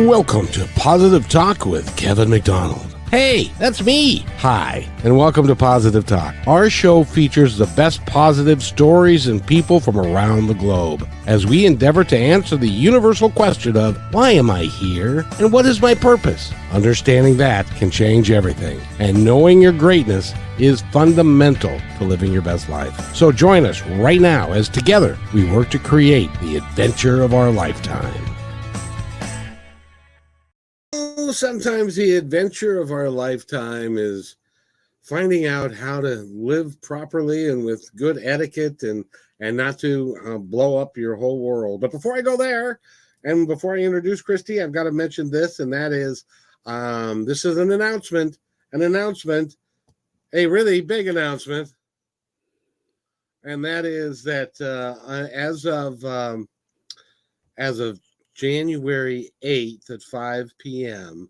Welcome to Positive Talk with Kevin McDonald. Hey, that's me. Hi, and welcome to Positive Talk. Our show features the best positive stories and people from around the globe as we endeavor to answer the universal question of why am I here and what is my purpose? Understanding that can change everything, and knowing your greatness is fundamental to living your best life. So join us right now as together we work to create the adventure of our lifetime. Sometimes the adventure of our lifetime is finding out how to live properly and with good etiquette and not to blow up your whole world. But before I go there, and before I introduce Kristi, I've got to mention this, and that is this is an announcement, a really big announcement, and that is that as of January 8th at 5 p.m.,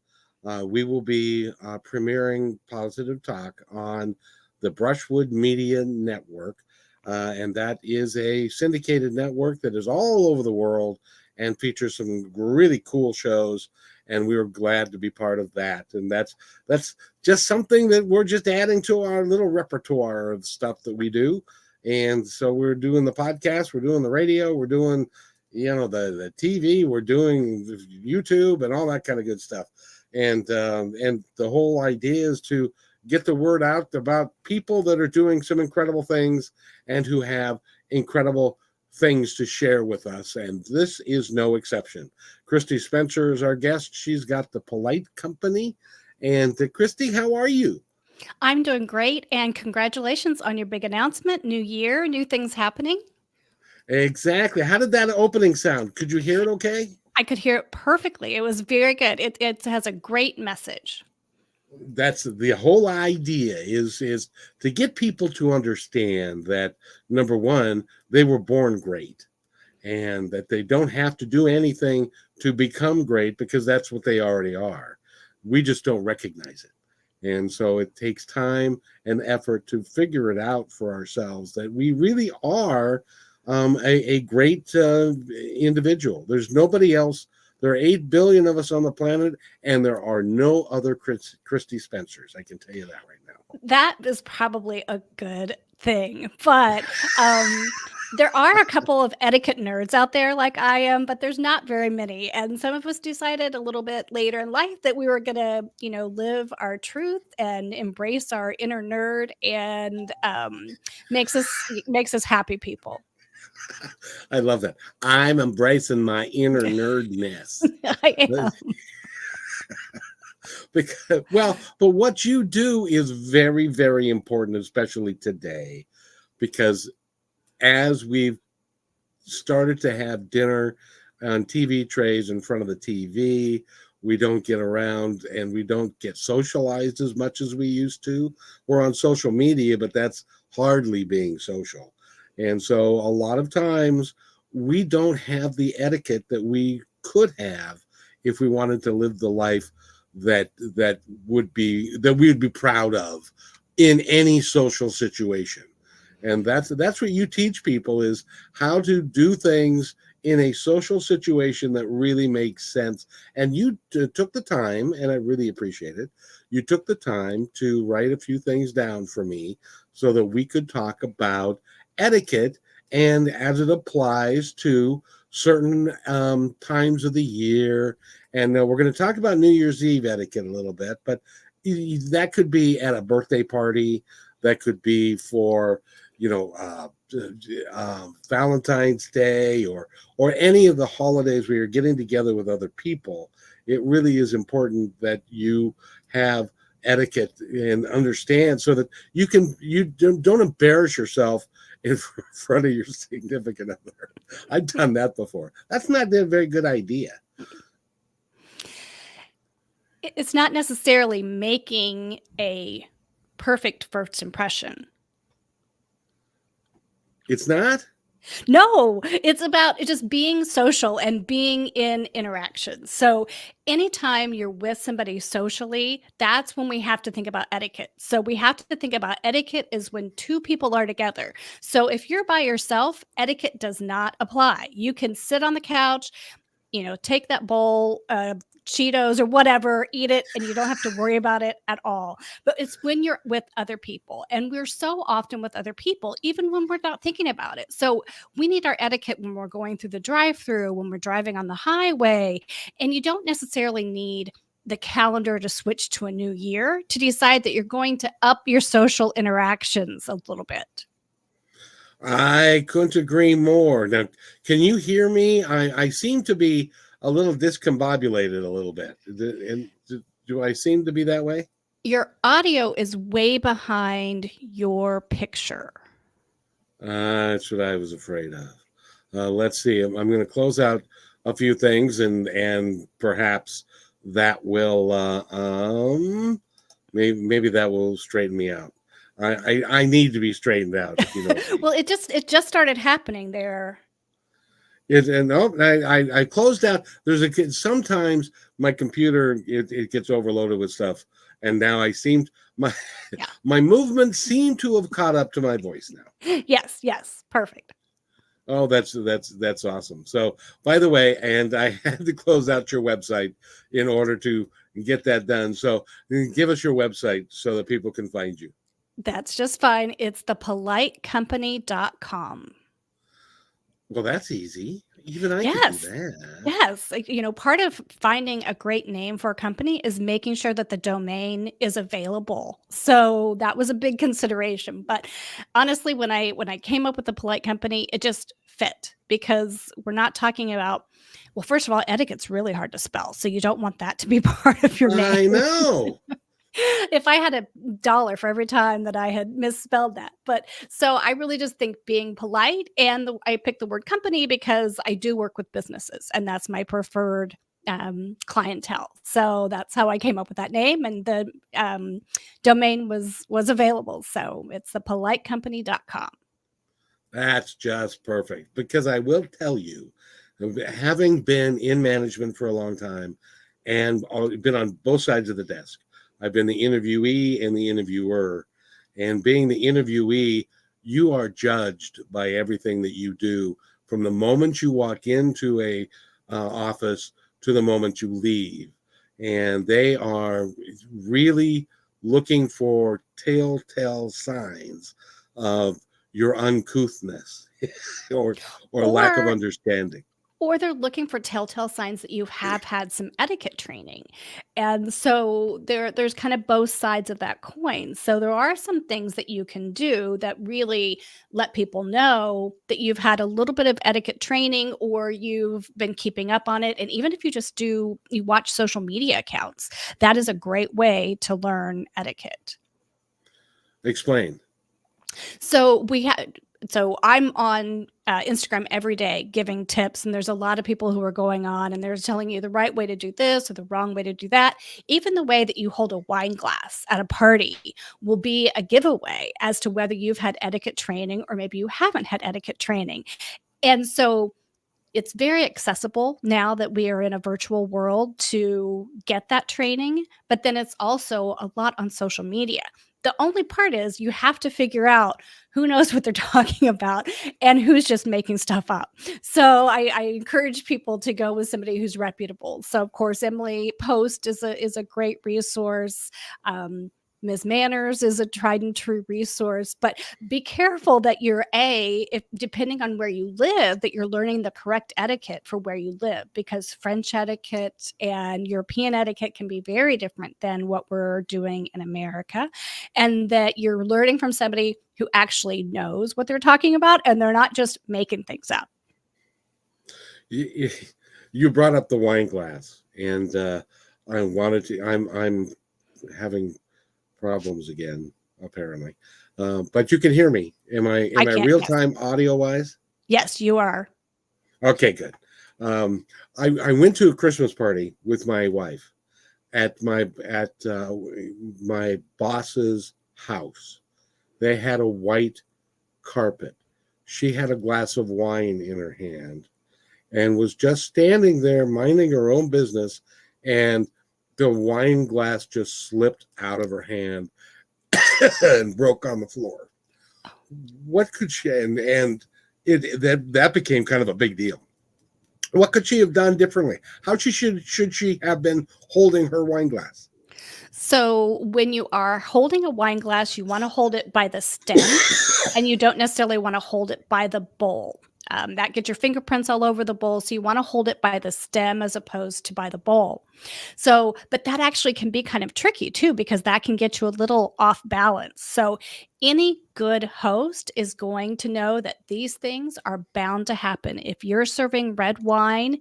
we will be premiering Positive Talk on the Brushwood Media Network. And that is a syndicated network that is all over the world and features some really cool shows. And we were glad to be part of that. And that's just something that we're just adding to our little repertoire of stuff that we do. And so we're doing the podcast, we're doing the radio, we're doing the TV, we're doing YouTube and all that kind of good stuff. And the whole idea is to get the word out about people that are doing some incredible things and who have incredible things to share with us. And this is no exception. Kristi Spencer is our guest. She's got the Polite Company. And Kristi, how are you? I'm doing great. And congratulations on your big announcement. New year, new things happening. Exactly. How did that opening sound? Could you hear it okay? I could hear it perfectly. It was very good. It has a great message. That's the whole idea is to get people to understand that, number one, they were born great and that they don't have to do anything to become great because that's what they already are. We just don't recognize it. And so it takes time and effort to figure it out for ourselves that we really are a great individual. There's nobody else. There are 8 billion of us on the planet, and there are no other Kristi Spencers. I can tell you that right now. That is probably a good thing. But there are a couple of etiquette nerds out there like I am, but there's not very many. And some of us decided a little bit later in life that we were going to, live our truth and embrace our inner nerd, and makes us happy people. I love that. I'm embracing my inner nerdness. I am. But what you do is very, very important, especially today, because as we've started to have dinner on TV trays in front of the TV, we don't get around and we don't get socialized as much as we used to. We're on social media, but that's hardly being social. And so a lot of times we don't have the etiquette that we could have if we wanted to live the life that we would be proud of in any social situation. And that's what you teach people, is how to do things in a social situation that really makes sense. And you took the time, and I really appreciate it. You took the time to write a few things down for me so that we could talk about etiquette and as it applies to certain times of the year. And we're going to talk about New Year's Eve etiquette a little bit, but that could be at a birthday party. That could be for, Valentine's Day or any of the holidays where you're getting together with other people. It really is important that you have etiquette and understand so that you don't embarrass yourself in front of your significant other. I've done that before. That's not a very good idea. It's not necessarily making a perfect first impression. It's not? No, it's about just being social and being in interaction. So anytime you're with somebody socially, that's when we have to think about etiquette. So we have to think about etiquette is when two people are together. So if you're by yourself, etiquette does not apply. You can sit on the couch, take that bowl of Cheetos or whatever, eat it, and you don't have to worry about it at all. But it's when you're with other people, and we're so often with other people, even when we're not thinking about it. So we need our etiquette when we're going through the drive-through, when we're driving on the highway, and you don't necessarily need the calendar to switch to a new year to decide that you're going to up your social interactions a little bit. I couldn't agree more. Now, can you hear me? I seem to be a little discombobulated a little bit. And do I seem to be that way? Your audio is way behind your picture. That's what I was afraid of. Let's see. I'm going to close out a few things, and perhaps that will maybe that will straighten me out. I need to be straightened out. If you know what I mean. Well, it just started happening there. I closed out. Sometimes my computer it gets overloaded with stuff, and now my Yeah. my movements seem to have caught up to my voice now. Yes, perfect. Oh, that's awesome. So, by the way, and I had to close out your website in order to get that done. So, give us your website so that people can find you. That's just fine. It's thepolitecompany.com. Well, that's easy. Even I could do Yes. that. Yes. Part of finding a great name for a company is making sure that the domain is available. So that was a big consideration. But honestly, when I came up with the polite company, it just fit because we're not talking about, well, first of all, etiquette's really hard to spell. So you don't want that to be part of your name. I know. If I had $1 for every time that I had misspelled that. But so I really just think being polite, and I picked the word company because I do work with businesses, and that's my preferred clientele. So that's how I came up with that name, and the domain was available. So it's thepolitecompany.com. That's just perfect because I will tell you, having been in management for a long time and been on both sides of the desk, I've been the interviewee and the interviewer. And being the interviewee, you are judged by everything that you do from the moment you walk into a office to the moment you leave. And they are really looking for telltale signs of your uncouthness or lack of Or understanding. Or they're looking for telltale signs that you have had some etiquette training. And so there's kind of both sides of that coin. So there are some things that you can do that really let people know that you've had a little bit of etiquette training or you've been keeping up on it. And even if you watch social media accounts, that is a great way to learn etiquette. Explain. So I'm on Instagram every day giving tips, and there's a lot of people who are going on and they're telling you the right way to do this or the wrong way to do that. Even the way that you hold a wine glass at a party will be a giveaway as to whether you've had etiquette training or maybe you haven't had etiquette training. And so it's very accessible now that we are in a virtual world to get that training, but then it's also a lot on social media. The only part is you have to figure out who knows what they're talking about and who's just making stuff up. So I encourage people to go with somebody who's reputable. So of course, Emily Post is a great resource. Ms. Manners is a tried and true resource, but be careful that if depending on where you live, that you're learning the correct etiquette for where you live, because French etiquette and European etiquette can be very different than what we're doing in America, and that you're learning from somebody who actually knows what they're talking about and they're not just making things up. You brought up the wine glass, and I wanted to. I'm having problems again, apparently. But you can hear me. Am I I can't. real Yes, time audio wise? yes, you are. Okay, good. I went to a Christmas party with my wife at my boss's house. They had a white carpet. She had a glass of wine in her hand and was just standing there minding her own business, and the wine glass just slipped out of her hand and broke on the floor. What could she and it that became kind of a big deal. What could she have done differently? How should she have been holding her wine glass? So when you are holding a wine glass, you want to hold it by the stem and you don't necessarily want to hold it by the bowl. That gets your fingerprints all over the bowl. So you want to hold it by the stem as opposed to by the bowl. So, but that actually can be kind of tricky too, because that can get you a little off balance. So, any good host is going to know that these things are bound to happen. If you're serving red wine,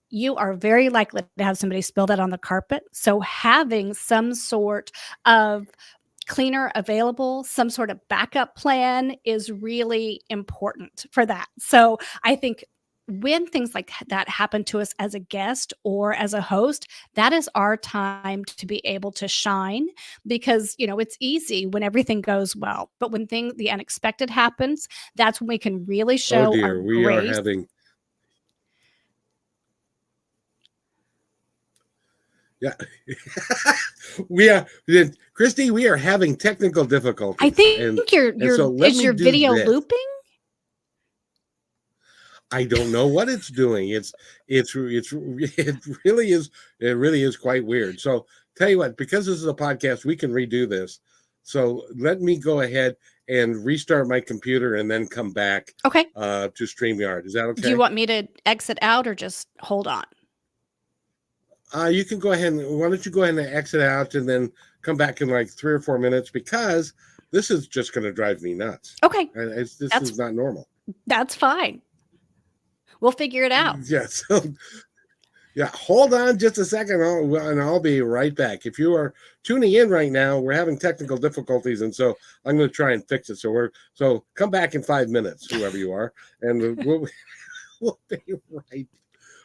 you are very likely to have somebody spill that on the carpet. So, having some sort of cleaner available, some sort of backup plan is really important for that. So I think when things like that happen to us as a guest or as a host, that is our time to be able to shine because, it's easy when everything goes well. But when the unexpected happens, that's when we can really Oh show our dear, we are grace. having yeah. we are Christy, we are having technical I difficulties. And think so your let is me your do video this. looping? I don't know what it's doing. It really is quite weird. So tell you what, because this is a podcast, we can redo this. So let me go ahead and restart my computer and then come back Okay. to StreamYard. Is that Do you okay? want me to exit out or just hold on? You can go ahead and why don't you go ahead and exit out and then come back in like 3 or 4 minutes because this is just going to drive me nuts. Okay. This That's is not normal. that's fine. We'll figure it out. Yes. Yeah, hold on just a second, and I'll be right back. If you are tuning in right now, we're having technical difficulties, and so I'm going to try and fix it. So come back in 5 minutes, whoever you are, and we'll be right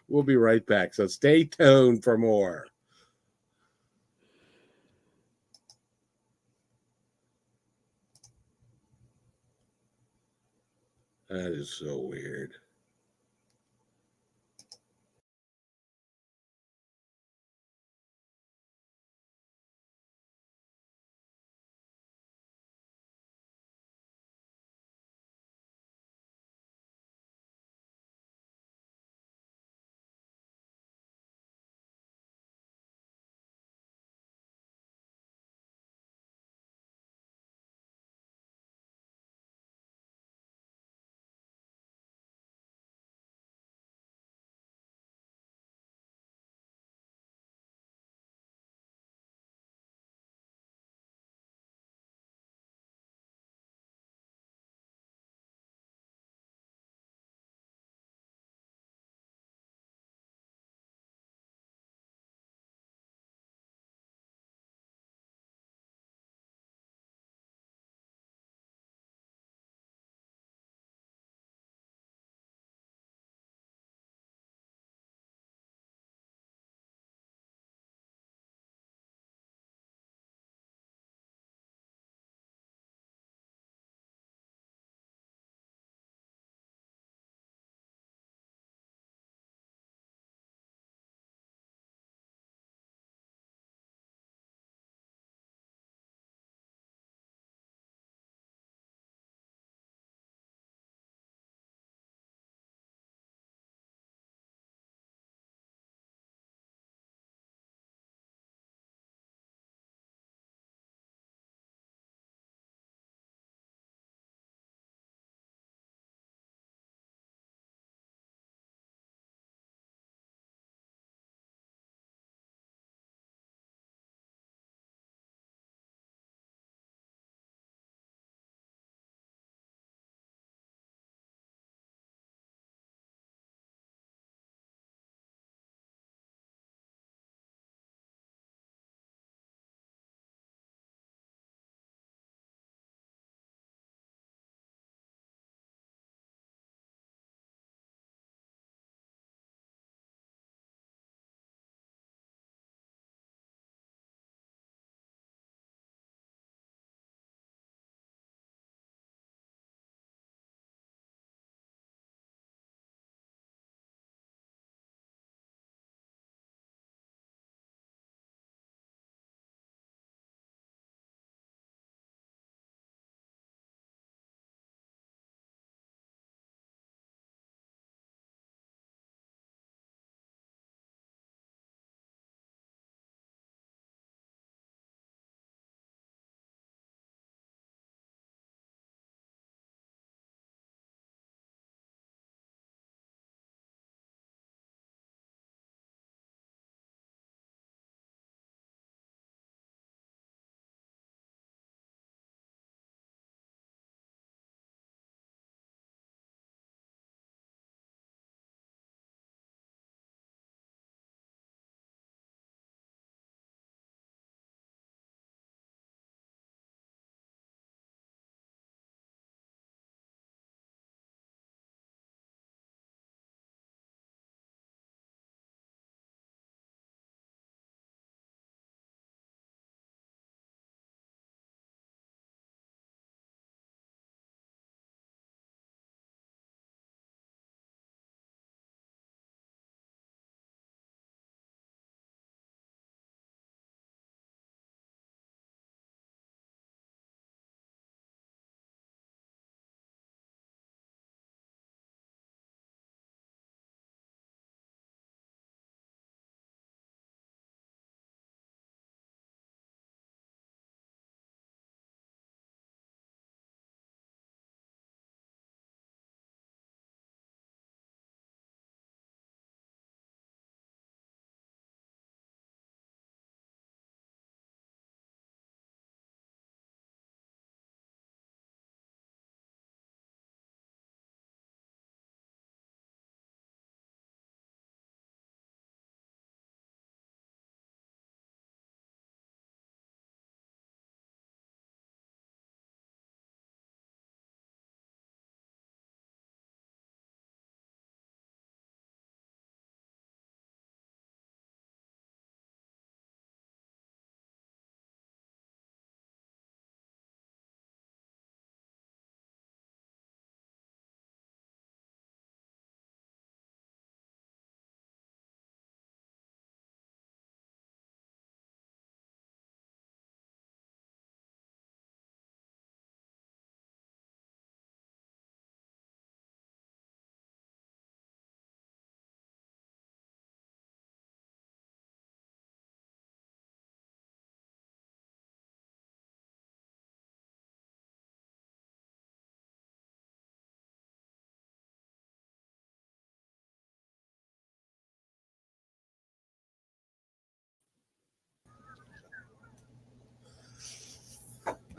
we'll be right back. So stay tuned for more. That is so weird.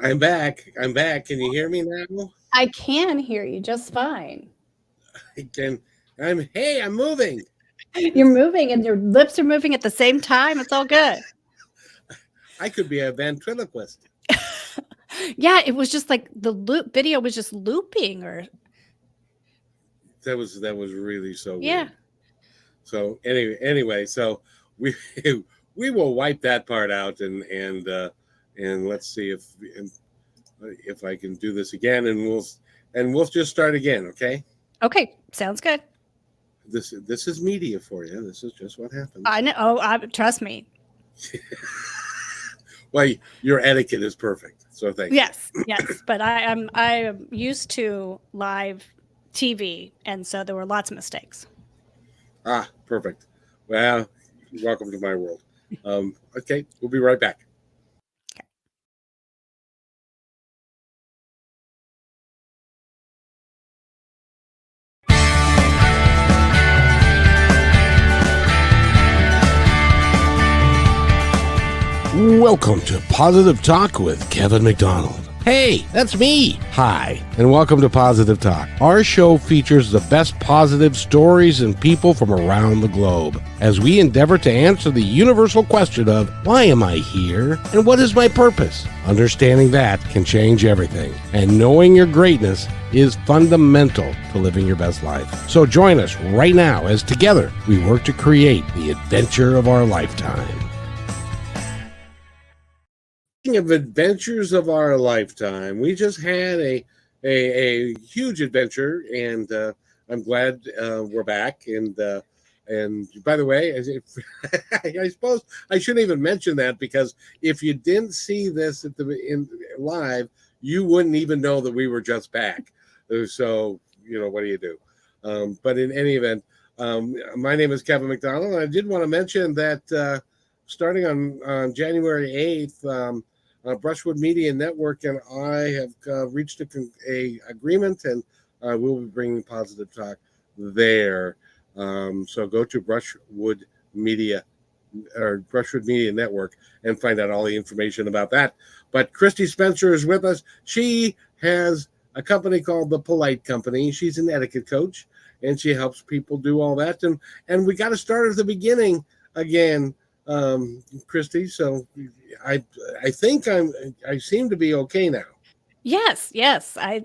I'm back. I'm back. Can you hear me now? I can hear you just fine. I can. I'm moving. You're moving and your lips are moving at the same time. It's all good. I could be a ventriloquist. Yeah, it was just like the loop video was just looping or That was really so yeah. weird. So anyway, so we we will wipe that part out and let's see if I can do this again and we'll just start again, okay? Okay, sounds good. This is media for you. This is just what happens. I know. Oh, trust me. Well, your etiquette is perfect. So thank you. Yes, but I am used to live TV, and so there were lots of mistakes. Ah, perfect. Well, welcome to my world. Okay, we'll be right back. Welcome to Positive Talk with Kevin McDonald. Hey, that's me. Hi, and welcome to Positive Talk. Our show features the best positive stories and people from around the globe as we endeavor to answer the universal question of why am I here and what is my purpose? Understanding that can change everything, and knowing your greatness is fundamental to living your best life. So join us right now as together we work to create the adventure of our lifetime. Of adventures of our lifetime, we just had a huge adventure, and I'm glad we're back. And by the way, I suppose I shouldn't even mention that, because if you didn't see this in live, you wouldn't even know that we were just back. So what do you do? But in any event, my name is Kevin McDonald, and I did want to mention that starting on January 8th. Brushwood Media Network and I have reached a agreement, and we'll be bringing Positive Talk there. So go to Brushwood Media Network and find out all the information about that. But Kristi Spencer is with us. She has a company called The Polite Company. She's an etiquette coach, and she helps people do all that. And we got to start at the beginning again, Kristi. So I think I seem to be okay now. Yes.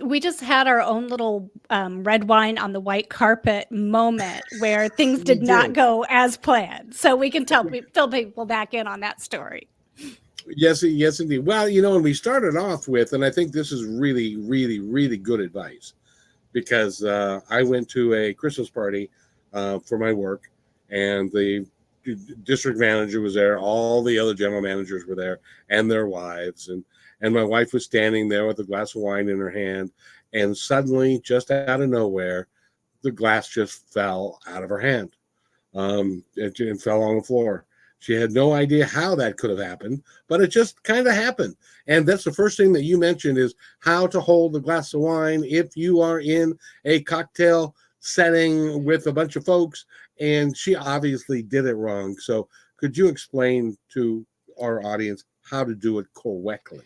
We just had our own little red wine on the white carpet moment where things We did not did. go as planned. So we can fill people back in on that story. Yes, indeed. Well, and we started off with, and I think this is really, really, really good advice, because I went to a Christmas party for my work, and the district manager was there. All the other general managers were there, and their wives, and my wife was standing there with a glass of wine in her hand, and suddenly, just out of nowhere, the glass just fell out of her hand, and fell on the floor. She had no idea how that could have happened, but it just kind of happened. And that's the first thing that you mentioned, is how to hold a glass of wine if you are in a cocktail setting with a bunch of folks. And she obviously did it wrong. So could you explain to our audience how to do it correctly?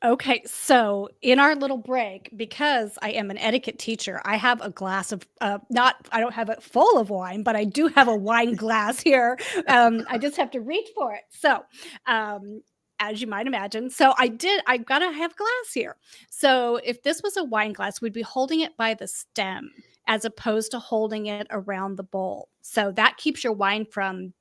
Okay, so in our little break, because I am an etiquette teacher, I have a glass of I don't have it full of wine, but I do have a wine glass here. I just have to reach for it. So, um, as you might imagine, I gotta have glass here. So, if this was a wine glass, we'd be holding it by the stem as opposed to holding it around the bowl. So that keeps your wine from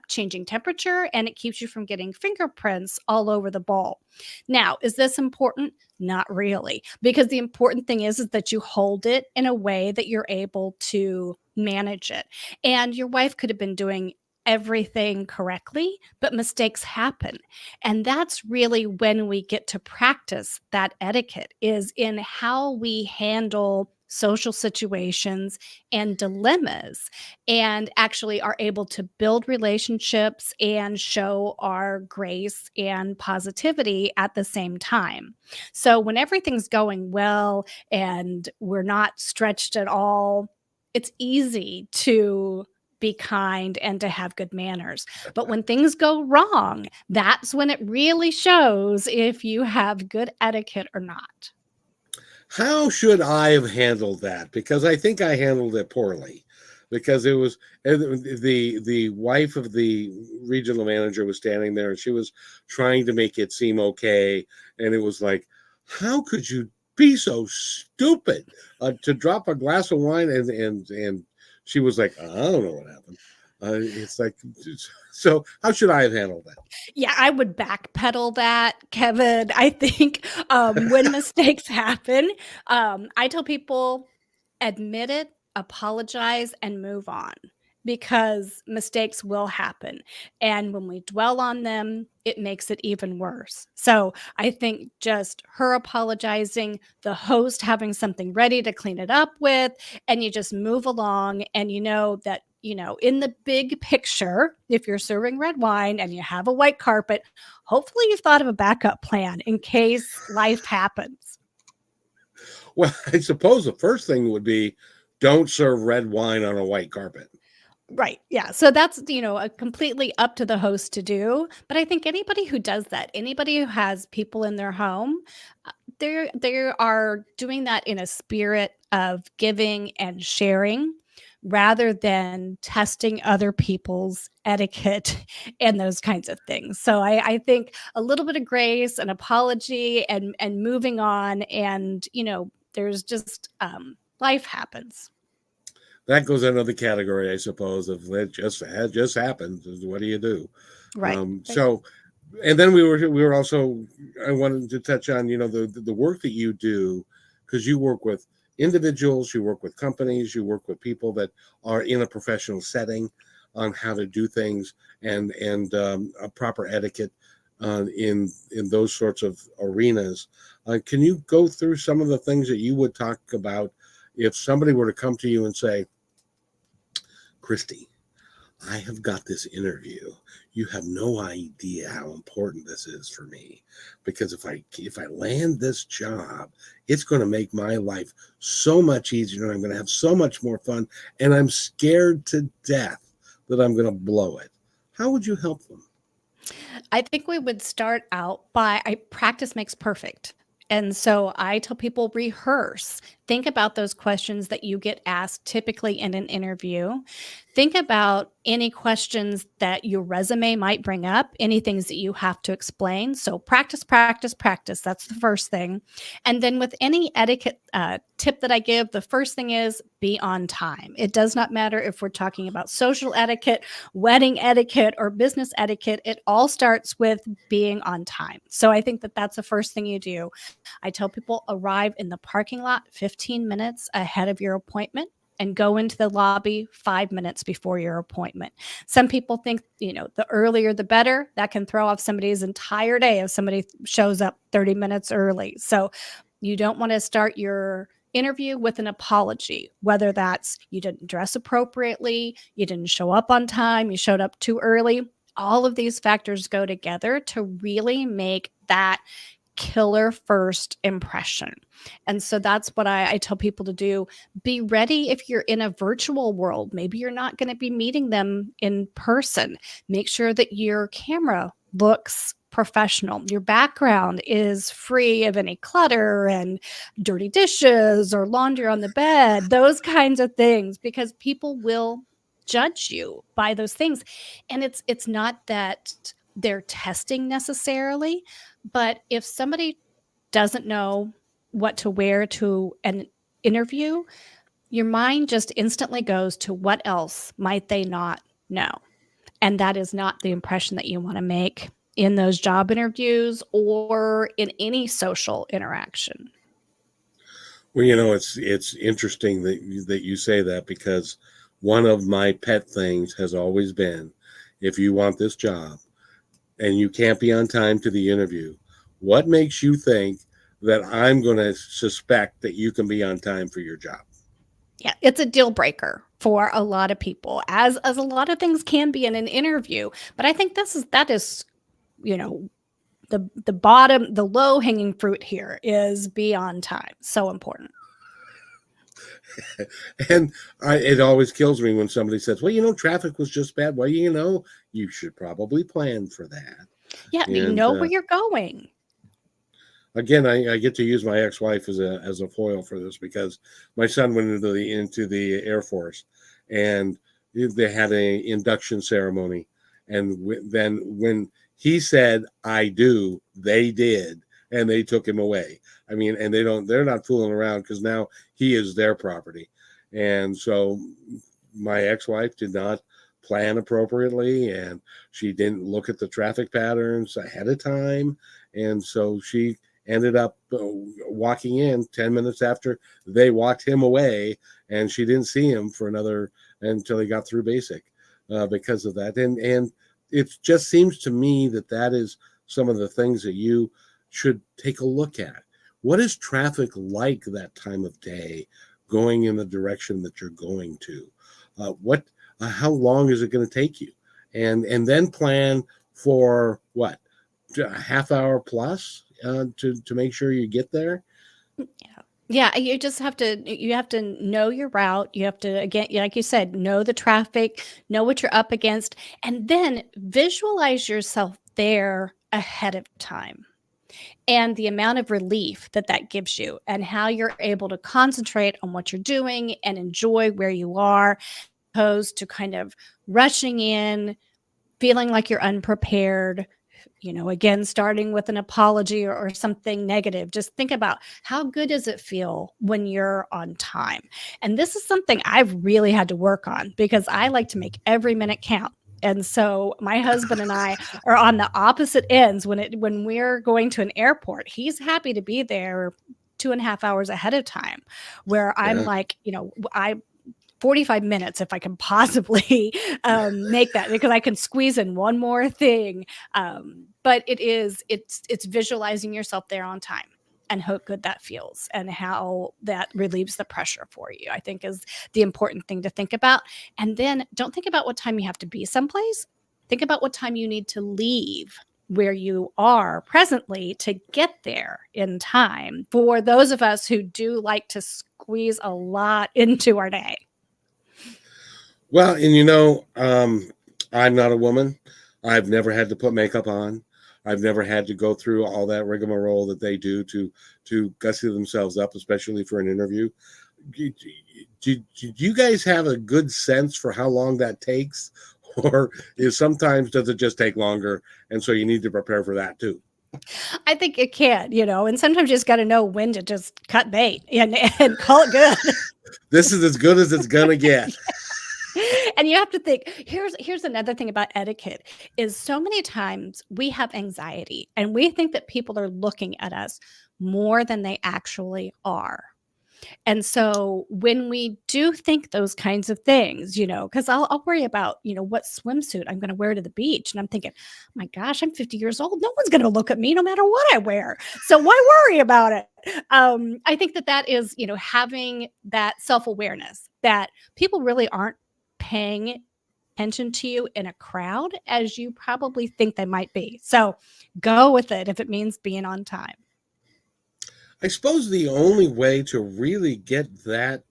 changing temperature, and it keeps you from getting fingerprints all over the bowl. Now, is this important? Not really, because the important thing is that you hold it in a way that you're able to manage it. And your wife could have been doing everything correctly, but mistakes happen. And that's really when we get to practice that etiquette, is in how we handle social situations and dilemmas, and actually are able to build relationships and show our grace and positivity at the same time. So when everything's going well and we're not stretched at all, it's easy to be kind and to have good manners. But when things go wrong, that's when it really shows if you have good etiquette or not. How should I have handled that? Because I think I handled it poorly. Because it was the wife of the regional manager was standing there, and she was trying to make it seem okay, and it was like, how could you be so stupid to drop a glass of wine? And she was like, I don't know what happened. It's like, so how should I have handled that? Yeah, I would backpedal that, Kevin. I think when mistakes happen, I tell people admit it, apologize, and move on because mistakes will happen. And when we dwell on them, it makes it even worse. So I think just her apologizing, the host having something ready to clean it up with, and you just move along and you know that in the big picture, if you're serving red wine and you have a white carpet, hopefully you've thought of a backup plan in case life happens. Well, I suppose the first thing would be don't serve red wine on a white carpet. Right. Yeah. So that's, a completely up to the host to do. But I think anybody who does that, anybody who has people in their home, they are doing that in a spirit of giving and sharing rather than testing other people's etiquette and those kinds of things. So I think a little bit of grace, an apology, and moving on, and there's just life happens. That goes under the category, I suppose, of it just happens. What do you do? Right. Right. So, and then we were also, I wanted to touch on the work that you do, because you work with individuals, you work with companies, you work with people that are in a professional setting on how to do things, and a proper etiquette in those sorts of arenas. Can you go through some of the things that you would talk about if somebody were to come to you and say, Kristi, I have got this interview. You have no idea how important this is for me, because if I land this job, it's going to make my life so much easier, and I'm going to have so much more fun, and I'm scared to death that I'm going to blow it. How would you help them? I think we would start out by practice makes perfect. And so I tell people rehearse. Think about those questions that you get asked typically in an interview. Think about any questions that your resume might bring up, any things that you have to explain. So practice, practice, practice. That's the first thing. And then with any etiquette tip that I give, the first thing is be on time. It does not matter if we're talking about social etiquette, wedding etiquette, or business etiquette. It all starts with being on time. So I think that that's the first thing you do. I tell people arrive in the parking lot 15 minutes ahead of your appointment and go into the lobby 5 minutes before your appointment. Some people think, the earlier the better. That can throw off somebody's entire day if somebody shows up 30 minutes early. So you don't want to start your interview with an apology, whether that's you didn't dress appropriately, you didn't show up on time, you showed up too early. All of these factors go together to really make that killer first impression. And so that's what I tell people to do. Be ready if you're in a virtual world. Maybe you're not going to be meeting them in person. Make sure that your camera looks professional. Your background is free of any clutter and dirty dishes or laundry on the bed, those kinds of things, because people will judge you by those things. And it's not that they're testing necessarily, but if somebody doesn't know what to wear to an interview, your mind just instantly goes to what else might they not know? And that is not the impression that you want to make in those job interviews or in any social interaction. Well, it's interesting that you say that, because one of my pet things has always been, if you want this job and you can't be on time to the interview, what makes you think that I'm going to suspect that you can be on time for your job? Yeah, it's a deal breaker for a lot of people, as a lot of things can be in an interview. But I think that is, you know, the low hanging fruit here is be on time. So important. And it always kills me when somebody says, well, traffic was just bad. Well, you should probably plan for that. Yeah, you And know where you're going. again, I get to use my ex-wife as a foil for this, because my son went into the Air Force, and they had a induction ceremony, and then when he said "I do," they did, and they took him away. I mean, and they're not fooling around, because now he is their property. And so my ex-wife did not plan appropriately, and she didn't look at the traffic patterns ahead of time, and so she ended up walking in 10 minutes after they walked him away, and she didn't see him for another until he got through basic, because of that. And it just seems to me that that is some of the things that you should take a look at. What is traffic like that time of day, going in the direction that you're going to? What How long is it going to take you? And then plan for what, a half hour plus, to make sure you get there. Yeah. Yeah, you have to know your route. You have to, again, like you said, know the traffic, know what you're up against, and then visualize yourself there ahead of time, and the amount of relief that that gives you, and how you're able to concentrate on what you're doing and enjoy where you are, opposed to kind of rushing in, feeling like you're unprepared, again, starting with an apology or something negative. Just think about, how good does it feel when you're on time? And this is something I've really had to work on, because I like to make every minute count. And so my husband and I are on the opposite ends. When we're going to an airport, he's happy to be there 2.5 hours ahead of time, where I'm Yeah. like, I 45 minutes if I can possibly make that, because I can squeeze in one more thing. But it's visualizing yourself there on time, and how good that feels, and how that relieves the pressure for you, I think, is the important thing to think about. And then don't think about what time you have to be someplace. Think about what time you need to leave where you are presently to get there in time, for those of us who do like to squeeze a lot into our day. Well, and I'm not a woman. I've never had to put makeup on. I've never had to go through all that rigmarole that they do to gussy themselves up, especially for an interview. Do you guys have a good sense for how long that takes, or does it just take longer, and so you need to prepare for that too? I think it can, and sometimes you just got to know when to just cut bait and call it good. This is as good as it's gonna get. And you have to think, here's another thing about etiquette, is so many times we have anxiety and we think that people are looking at us more than they actually are. And so when we do think those kinds of things, because I'll worry about, what swimsuit I'm going to wear to the beach. And I'm thinking, my gosh, I'm 50 years old. No one's going to look at me no matter what I wear. So why worry about it? I think that is, having that self awareness that people really aren't paying attention to you in a crowd as you probably think they might be. So go with it if it means being on time. I suppose the only way to really get that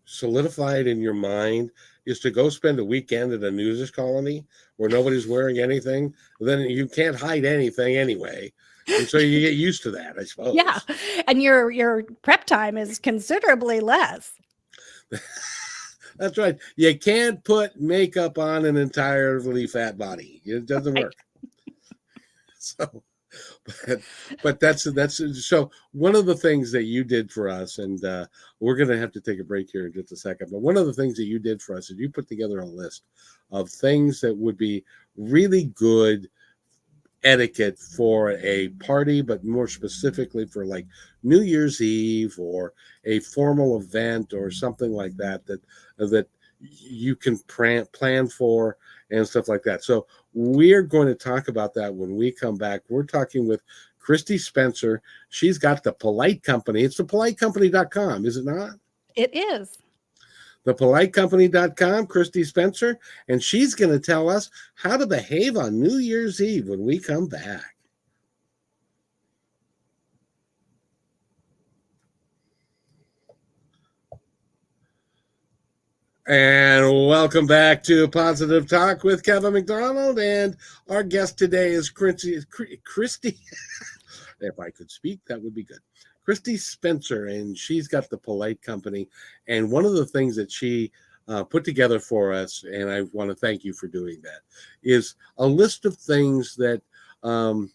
solidified in your mind is to go spend a weekend at a nudist colony where nobody's wearing anything. Then you can't hide anything anyway, and so you get used to that, I Yeah, suppose. and your prep time is considerably less. That's right. You can't put makeup on an entirely fat body. It doesn't Right. work. So, but that's so one of the things that you did for us, and we're going to have to take a break here in just a second. But one of the things that you did for us is you put together a list of things that would be really good etiquette for a party, but more specifically for like New Year's Eve or a formal event or something like that you can plan for and stuff like that. So we're going to talk about that when we come back. We're talking with Kristi Spencer. She's got the Polite Company. It's thepolitecompany.com, is it not? It is. Thepolitecompany.com, Kristi Spencer, and she's going to tell us how to behave on New Year's Eve when we come back. And welcome back to Positive Talk with Kevin McDonald. And our guest today is Kristi. If I could speak, that would be good. Kristi Spencer, and she's got the Polite Company. And one of the things that she put together for us, and I want to thank you for doing that, is a list of things um,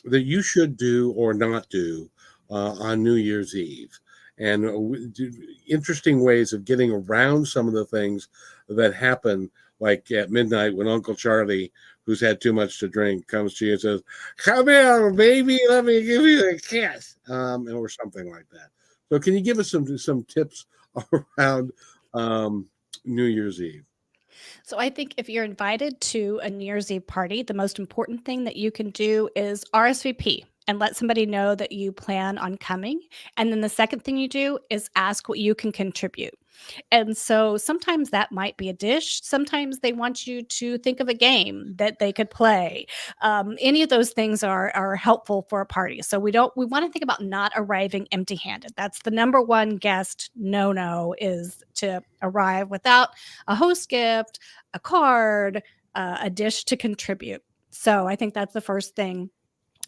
that you should do or not do on New Year's Eve. And interesting ways of getting around some of the things that happen, like at midnight when Uncle Charlie, who's had too much to drink, comes to you and says, "Come here, baby, let me give you a kiss," or something like that. So, can you give us some tips around New Year's Eve? So I think if you're invited to a New Year's Eve party, the most important thing that you can do is RSVP and let somebody know that you plan on coming. And then the second thing you do is ask what you can contribute. And so sometimes that might be a dish. Sometimes they want you to think of a game that they could play. Any of those things are helpful for a party. So we want to think about not arriving empty-handed. That's the number one guest no is to arrive without a host gift, a card, a dish to contribute. So I think that's the first thing.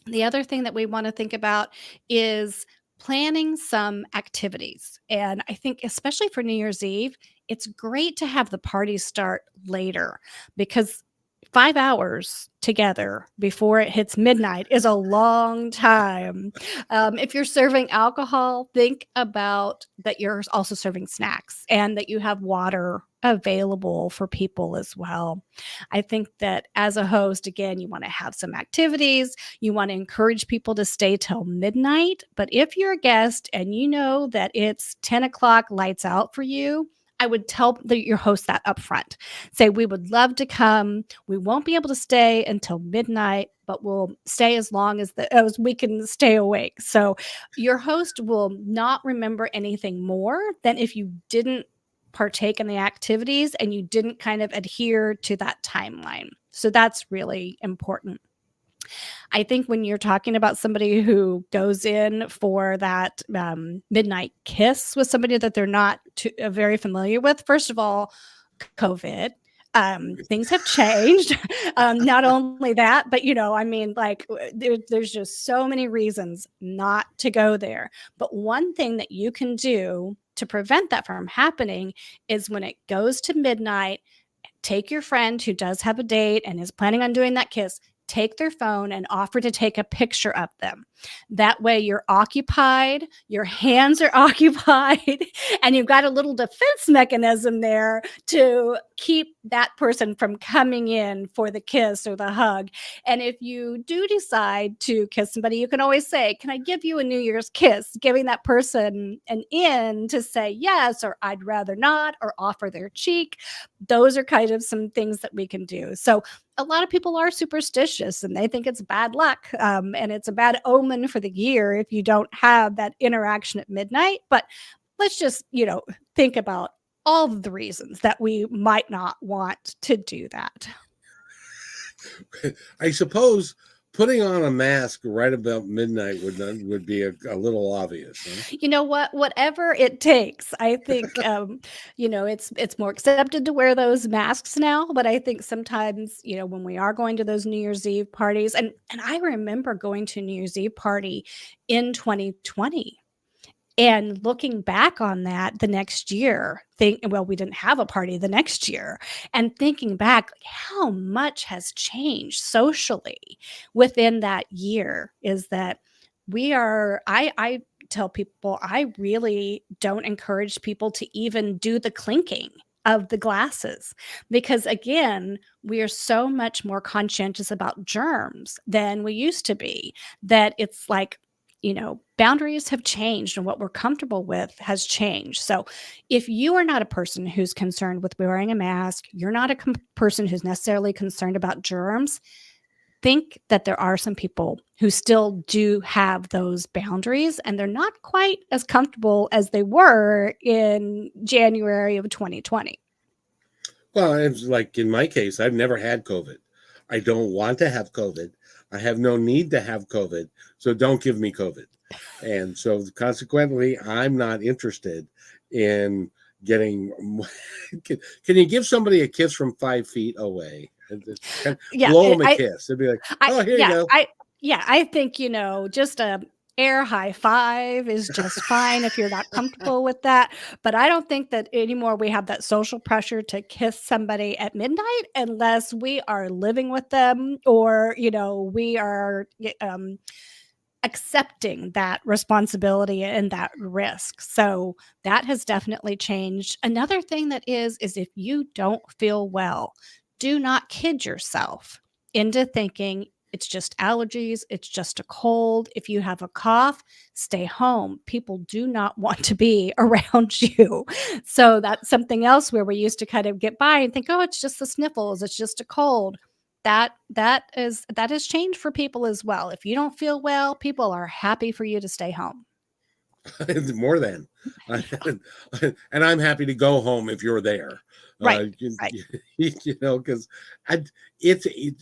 The other thing that we want to think about is planning some activities. And I think, especially for New Year's Eve, it's great to have the party start later because 5 hours together before it hits midnight is a long time. If you're serving alcohol, think about that you're also serving snacks and that you have water available for people as well. I think that as a host, again, you want to have some activities. You want to encourage people to stay till midnight. But if you're a guest and you know that it's 10 o'clock lights out for you, I would tell your host that up front. Say, we would love to come. We won't be able to stay until midnight, but we'll stay as long as we can stay awake. So your host will not remember anything more than if you didn't partake in the activities and you didn't kind of adhere to that timeline. So that's really important. I think when you're talking about somebody who goes in for that midnight kiss with somebody that they're not very familiar with, first of all, COVID. Things have changed. Not only that, but I mean, like there's just so many reasons not to go there. But one thing that you can do to prevent that from happening is when it goes to midnight, take your friend who does have a date and is planning on doing that kiss, take their phone and offer to take a picture of them. That way you're occupied, your hands are occupied, and you've got a little defense mechanism there to keep that person from coming in for the kiss or the hug. And if you do decide to kiss somebody, you can always say, "Can I give you a New Year's kiss?" Giving that person an in to say yes, or "I'd rather not," or offer their cheek. Those are kind of some things that we can do. So a lot of people are superstitious and they think it's bad luck, and it's a bad omen for the year if you don't have that interaction at midnight. But let's just, think about all of the reasons that we might not want to do that. I suppose putting on a mask right about midnight would be a little obvious. Huh? You know what? Whatever it takes. I think it's more accepted to wear those masks now, but I think sometimes, when we are going to those New Year's Eve parties, and I remember going to a New Year's Eve party in 2020. And looking back on that the next year, we didn't have a party the next year, and thinking back, like, how much has changed socially within that year is that I tell people I really don't encourage people to even do the clinking of the glasses because again, we are so much more conscientious about germs than we used to be that it's like boundaries have changed and what we're comfortable with has changed. So, if you are not a person who's concerned with wearing a mask, you're not a person who's necessarily concerned about germs, think that there are some people who still do have those boundaries and they're not quite as comfortable as they were in January of 2020. Well, it's like in my case, I've never had COVID. I don't want to have COVID. I have no need to have COVID. So don't give me COVID. And so consequently, I'm not interested in getting. Can you give somebody a kiss from 5 feet away? Kind of Yeah, blow them a kiss. They'd be like, I "Oh, here you yeah, go." I think, just a air high five is just fine if you're not comfortable with that, but I don't think that anymore we have that social pressure to kiss somebody at midnight unless we are living with them or, we are, accepting that responsibility and that risk. So that has definitely changed. Another thing that is if you don't feel well, do not kid yourself into thinking it's just allergies, it's just a cold. If you have a cough, stay home. People do not want to be around you. So that's something else where we used to kind of get by and think, oh, it's just the sniffles, it's just a cold. That has changed for people as well. If you don't feel well, people are happy for you to stay home. More than, Yeah. and I'm happy to go home if you're there. Right, You, right. because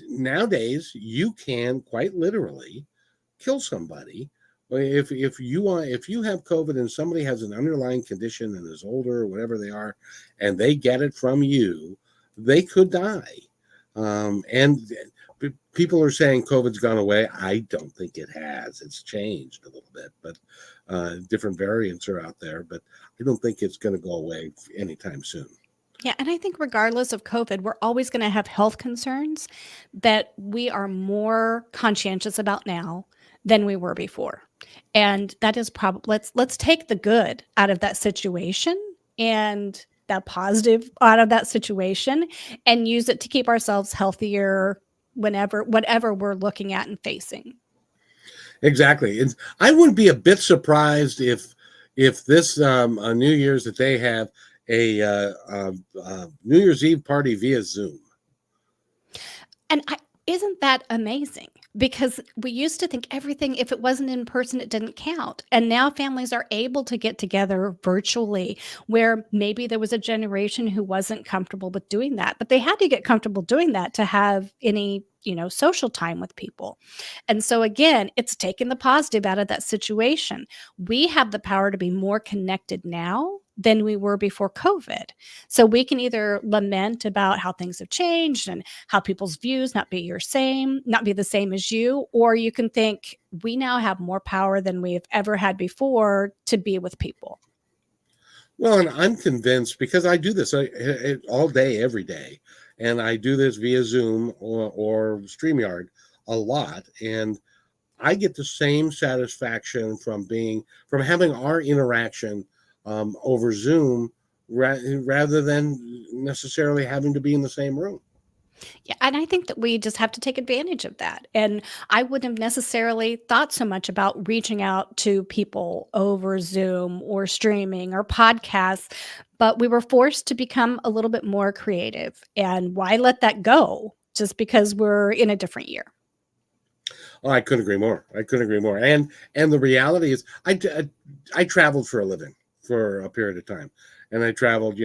nowadays you can quite literally kill somebody. If you have COVID and somebody has an underlying condition and is older or whatever they are, and they get it from you, they could die. And people are saying COVID's gone away. I don't think it has. It's changed a little bit, but different variants are out there. But I don't think it's going to go away anytime soon. Yeah, and I think regardless of COVID, we're always gonna have health concerns that we are more conscientious about now than we were before. And that is probably let's take the good out of that situation and that positive out of that situation and use it to keep ourselves healthier whenever whatever we're looking at and facing. Exactly. I wouldn't be a bit surprised if this New Year's that they have a New Year's Eve party via Zoom. And I isn't that amazing? Because we used to think everything, if it wasn't in person, it didn't count. And now families are able to get together virtually, where maybe there was a generation who wasn't comfortable with doing that, but they had to get comfortable doing that to have any, social time with people. And so again, it's taken the positive out of that situation. We have the power to be more connected now than we were before COVID. So we can either lament about how things have changed and how people's views not be the same as you, or you can think we now have more power than we've ever had before to be with people. Well, and I'm convinced because I do this all day, every day, and I do this via Zoom or StreamYard a lot, and I get the same satisfaction from having our interaction over Zoom rather than necessarily having to be in the same room. Yeah, and I think that we just have to take advantage of that. And I wouldn't have necessarily thought so much about reaching out to people over Zoom or streaming or podcasts, but we were forced to become a little bit more creative. And why let that go just because we're in a different year? Oh, I couldn't agree more. I couldn't agree more. And the reality is, I traveled for a living for a period of time, and I traveled.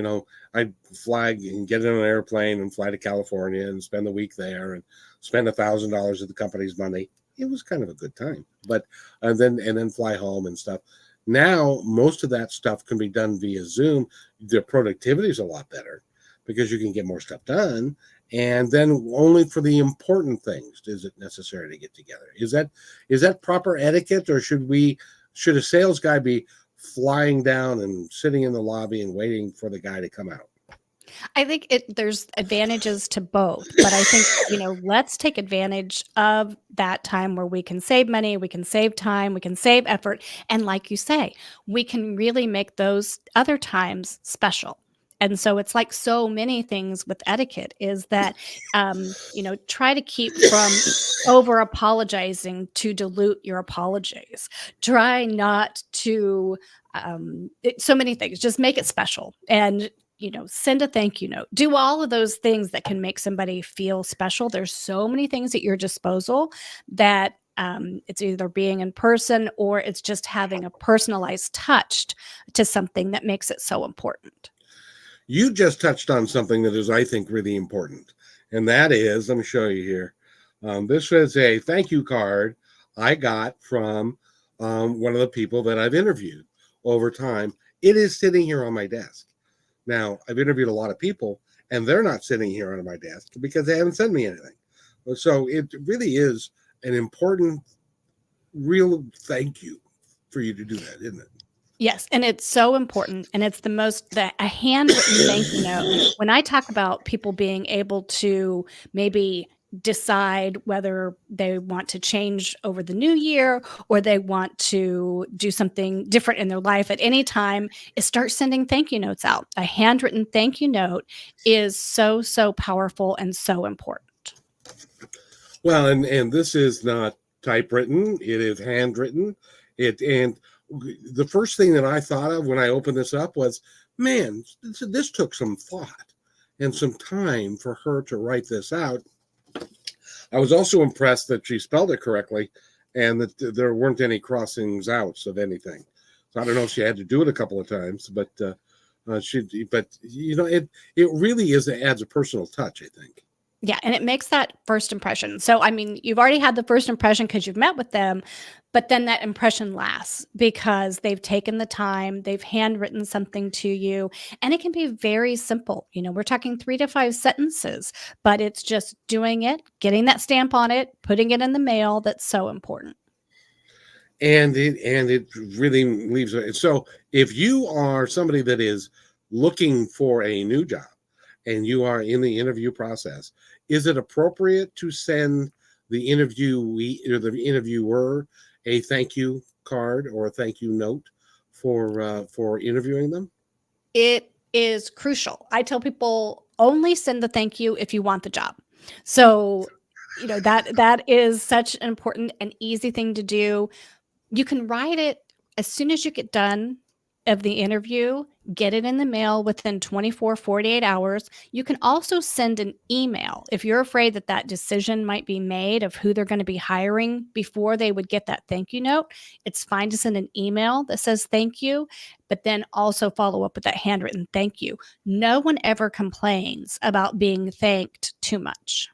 I'd fly and get in an airplane and fly to California and spend the week there and spend $1,000 of the company's money. It was kind of a good time, but and then fly home and stuff. Now most of that stuff can be done via Zoom. The productivity is a lot better because you can get more stuff done, and then only for the important things is it necessary to get together. Is that proper etiquette, or should a sales guy be flying down and sitting in the lobby and waiting for the guy to come out? I think there's advantages to both, but I think, let's take advantage of that time where we can save money, we can save time, we can save effort. And like you say, we can really make those other times special. And so it's like so many things with etiquette is that, try to keep from over apologizing to dilute your apologies. Try not to, so many things, just make it special. And send a thank you note. Do all of those things that can make somebody feel special. There's so many things at your disposal that it's either being in person or it's just having a personalized touch to something that makes it so important. You just touched on something that is, I think, really important, and that is, let me show you here. This is a thank you card I got from one of the people that I've interviewed over time. It is sitting here on my desk. Now, I've interviewed a lot of people, and they're not sitting here under my desk because they haven't sent me anything. So it really is an important, real thank you for you to do that, isn't it? Yes, and it's so important, and it's a handwritten thank you note. When I talk about people being able to maybe decide whether they want to change over the new year or they want to do something different in their life at any time, is start sending thank you notes out. A handwritten thank you note is so, so powerful and so important. Well, and this is not typewritten; it is handwritten. It and the first thing that I thought of when I opened this up was, man, this took some thought and some time for her to write this out. I was also impressed that she spelled it correctly and that there weren't any crossings outs of anything. So I don't know if she had to do it a couple of times, but but it really is, it adds a personal touch, I think. Yeah, and it makes that first impression. So, I mean, you've already had the first impression because you've met with them, but then that impression lasts because they've taken the time, they've handwritten something to you, and it can be very simple. We're talking 3 to 5 sentences, but it's just doing it, getting that stamp on it, putting it in the mail. That's so important. And it really leaves it. So if you are somebody that is looking for a new job and you are in the interview process, is it appropriate to send the interviewee or the interviewer a thank you card or a thank you note for interviewing them? It is crucial. I tell people only send the thank you if you want the job. So, that is such an important and easy thing to do. You can write it as soon as you get done of the interview, get it in the mail within 24, 48 hours. You can also send an email if you're afraid that that decision might be made of who they're going to be hiring before they would get that thank you note. It's fine to send an email that says thank you, but then also follow up with that handwritten thank you. No one ever complains about being thanked too much.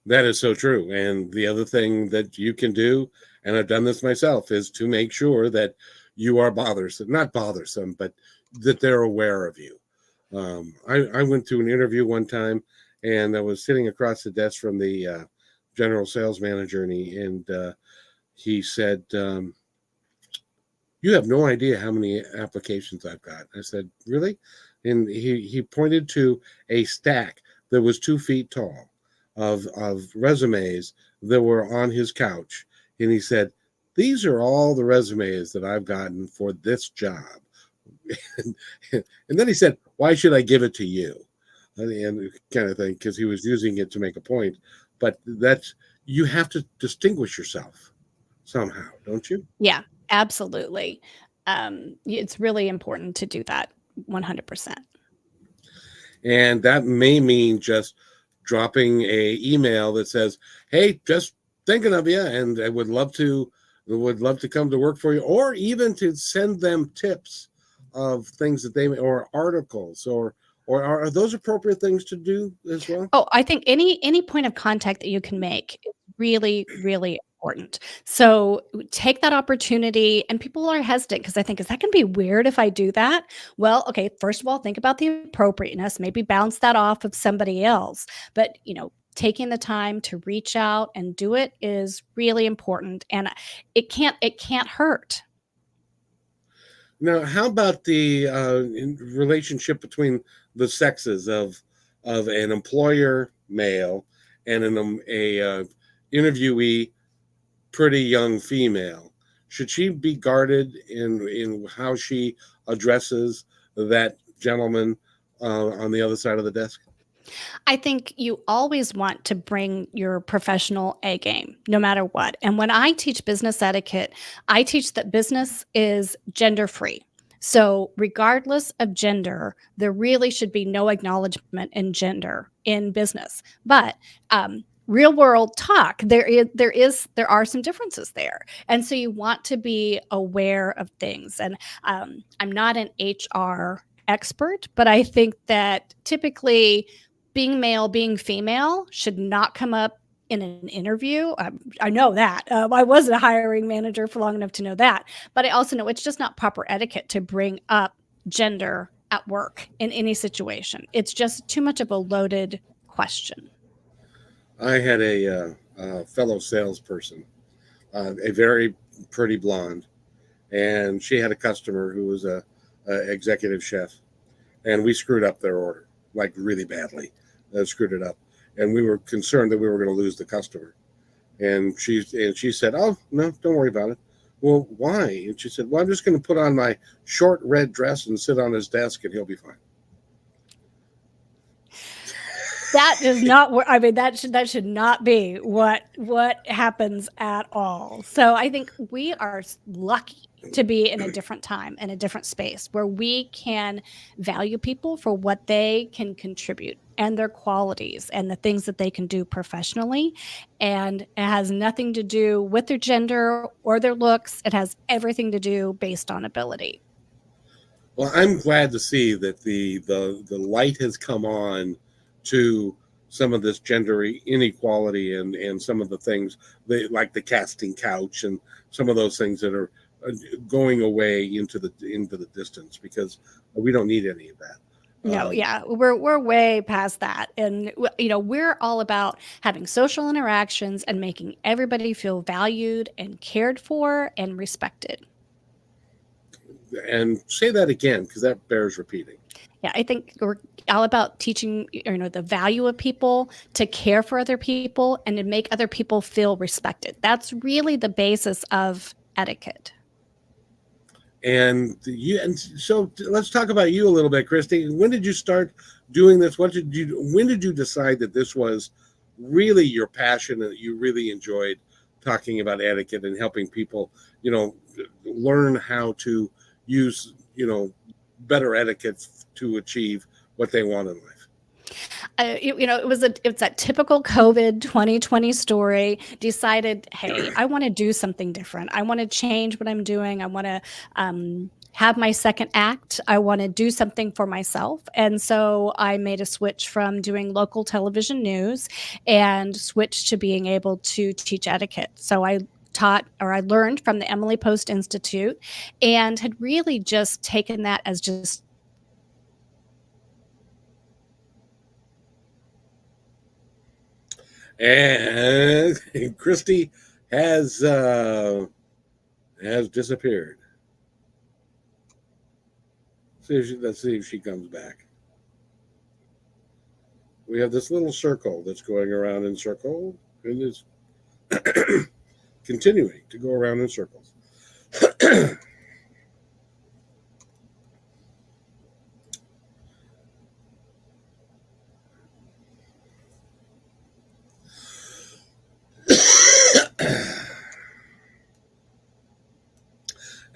That is so true. And the other thing that you can do, and I've done this myself, is to make sure that you are bothersome, not bothersome, but that they're aware of you. I went to an interview one time, and I was sitting across the desk from the general sales manager, and he said, "You have no idea how many applications I've got." I said, "Really?" And he pointed to a stack that was 2 feet tall of resumes that were on his couch, and he said, "These are all the resumes that I've gotten for this job." and, and then he said, "Why should I give it to you?" And kind of thing, because he was using it to make a point. But that's, you have to distinguish yourself somehow, don't you? Yeah, absolutely. It's really important to do that 100%. And that may mean just dropping a email that says, "Hey, just thinking of you, and I would love to come to work for you," or even to send them tips of things that they or articles, or are those appropriate things to do as well? Oh, I think any point of contact that you can make is really, really important. So take that opportunity, and people are hesitant because I think, is that going to be weird if I do that? Well, okay, first of all, think about the appropriateness, maybe bounce that off of somebody else. But taking the time to reach out and do it is really important, and it can't hurt. Now, how about the relationship between the sexes of an employer male and a interviewee, pretty young female? Should she be guarded in how she addresses that gentleman on the other side of the desk? I think you always want to bring your professional A game, no matter what. And when I teach business etiquette, I teach that business is gender free. So, regardless of gender, there really should be no acknowledgement in gender in business. But real world talk, there are some differences there, and so you want to be aware of things. And I'm not an HR expert, but I think that typically being male, being female should not come up in an interview. I know that. I was a hiring manager for long enough to know that. But I also know it's just not proper etiquette to bring up gender at work in any situation. It's just too much of a loaded question. I had a fellow salesperson, a very pretty blonde, and she had a customer who was a executive chef, and we screwed up their order like really badly. Screwed it up, and we were concerned that we were going to lose the customer. And she said, "Oh no, don't worry about it." Well, why? And she said, "Well, I'm just going to put on my short red dress and sit on his desk, and he'll be fine." That does not work. I mean, that should not be what happens at all. So I think we are lucky to be in a different time and a different space where we can value people for what they can contribute and their qualities and the things that they can do professionally. And it has nothing to do with their gender or their looks. It has everything to do based on ability. Well, I'm glad to see that the light has come on to some of this gender inequality and some of the things like the casting couch and some of those things that are going away into the distance because we don't need any of that. No, Um, yeah, we're way past that, and we're all about having social interactions and making everybody feel valued and cared for and respected. and say that again because that bears repeating. Yeah, I think we're all about teaching the value of people, to care for other people, and to make other people feel respected. That's really the basis of etiquette. And so let's talk about you a little bit, Kristi. When did you start doing this? When did you decide that this was really your passion and that you really enjoyed talking about etiquette and helping people, you know, learn how to use, better etiquette to achieve what they want in life? It's that typical COVID 2020 story. Decided, hey, I want to do something different. I want to change what I'm doing. I want to have my second act. I want to do something for myself. And so I made a switch from doing local television news and switched to being able to teach etiquette. So I learned from the Emily Post Institute and had really just taken that as just And Kristi has has disappeared. Let's see if she comes back. We have this little circle that's going around in circle and is continuing to go around in circles.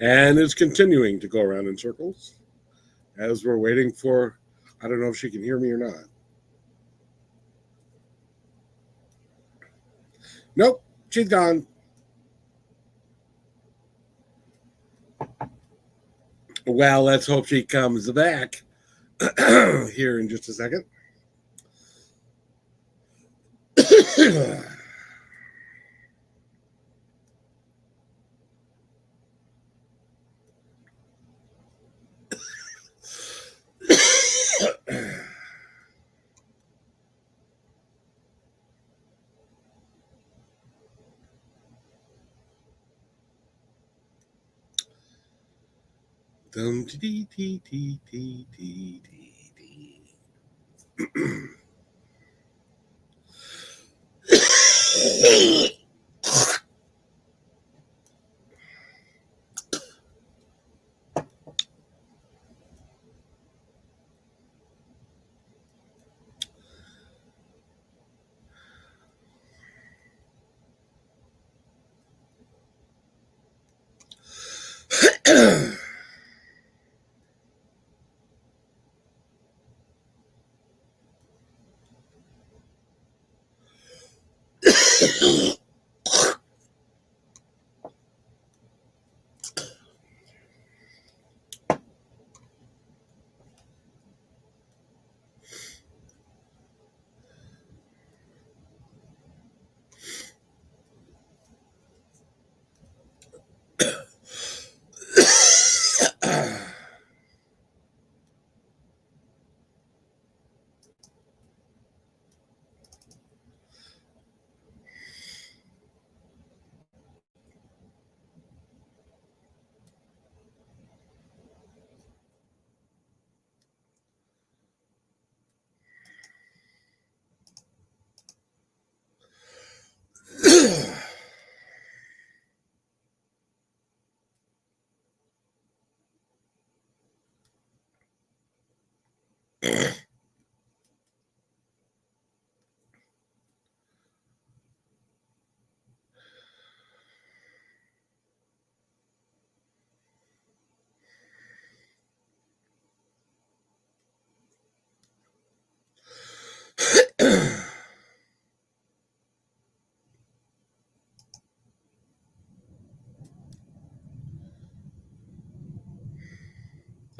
And it's continuing to go around in circles as we're waiting for. I don't know if she can hear me or not. Nope, she's gone. Well, let's hope she comes back here in just a second. Dum dee dee dee dee dee dee dee.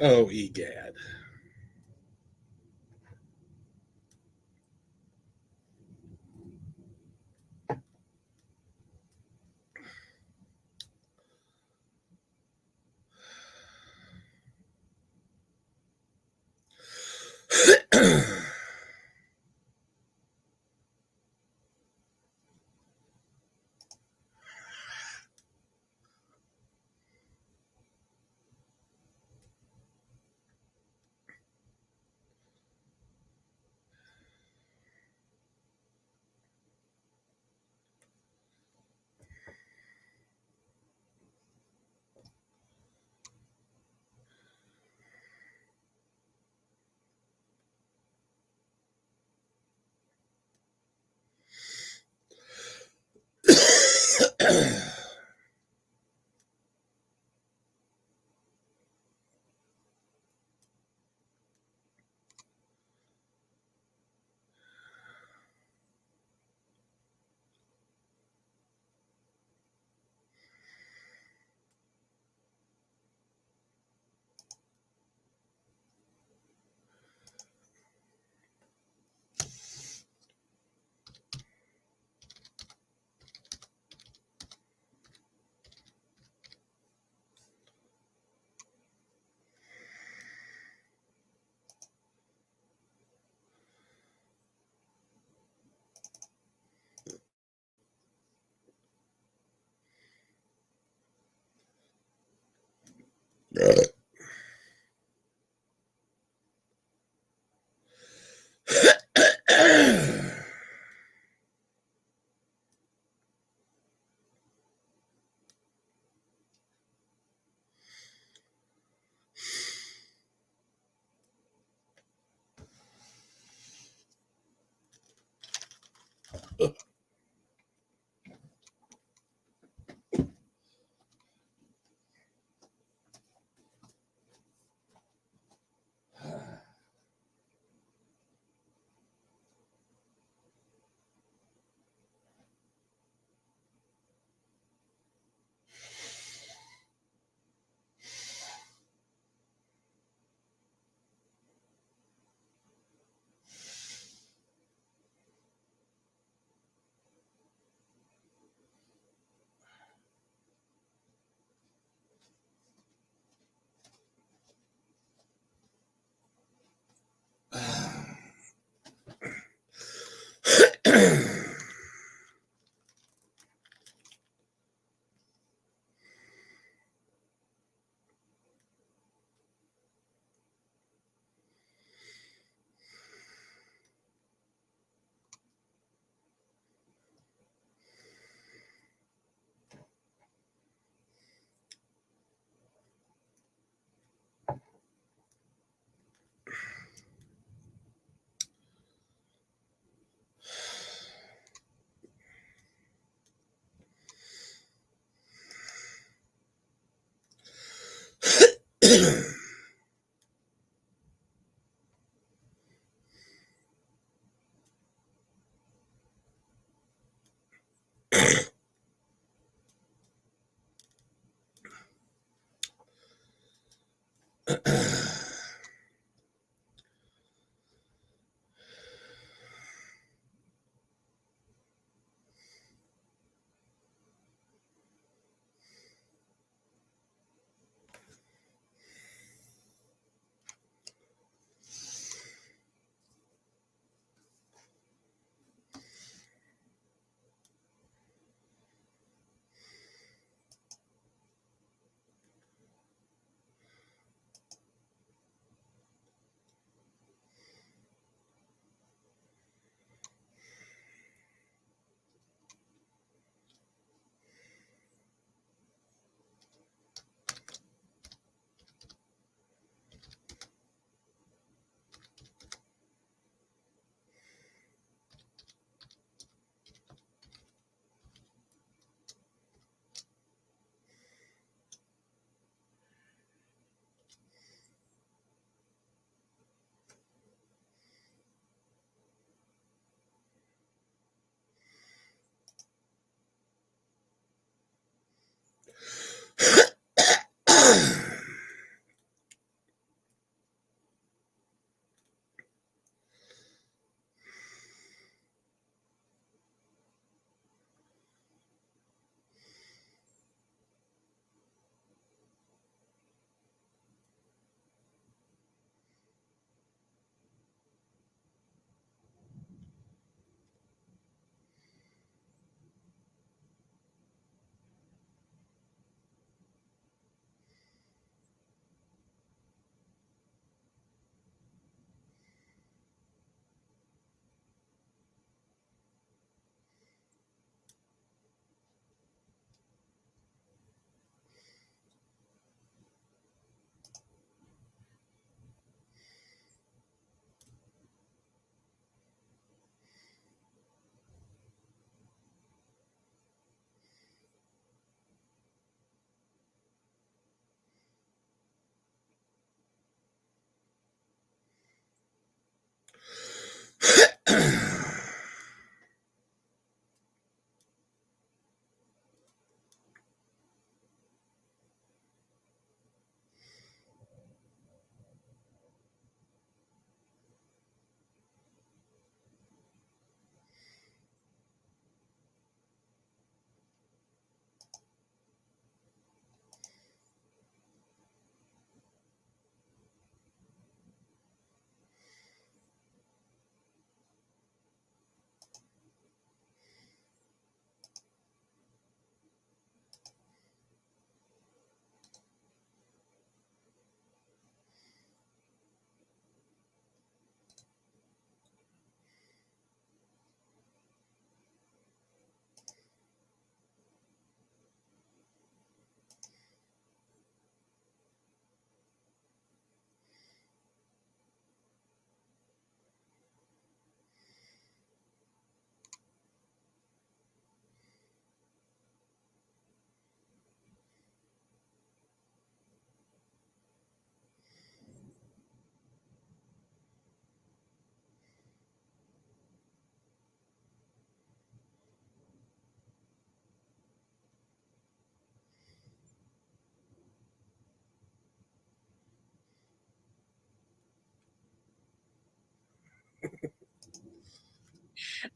Oh, egad.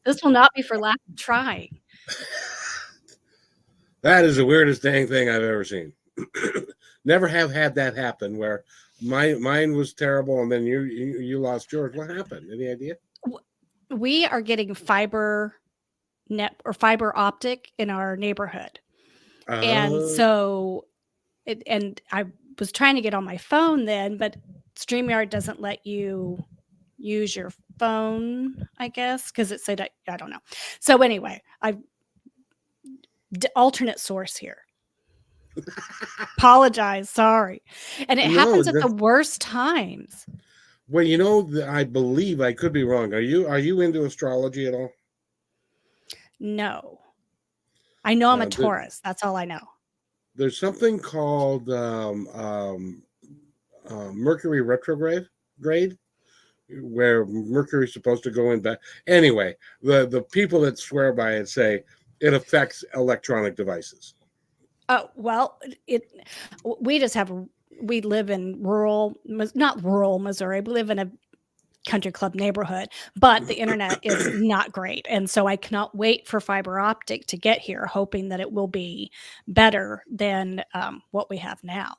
This will not be for lack of trying. That is the weirdest dang thing I've ever seen. Never have had that happen where mine was terrible and then you lost yours. What happened? Any idea? W We are getting fiber net or fiber optic in our neighborhood, and Uh, so and I was trying to get on my phone then, but StreamYard doesn't let you use your phone, I guess, because it said I don't know. So anyway, I alternate source here. Apologize, sorry. And it no, happens at the worst times. well, I believe I could be wrong. Are you into astrology at all? No. I know I'm a The, Taurus. That's all I know. there's something called Mercury retrograde, where Mercury's supposed to go in back. Anyway, the people that swear by it say it affects electronic devices. Oh, well, it we just have we live in not rural Missouri. We live in a country club neighborhood, but the internet is not great. And so I cannot wait for fiber optic to get here, hoping that it will be better than what we have now.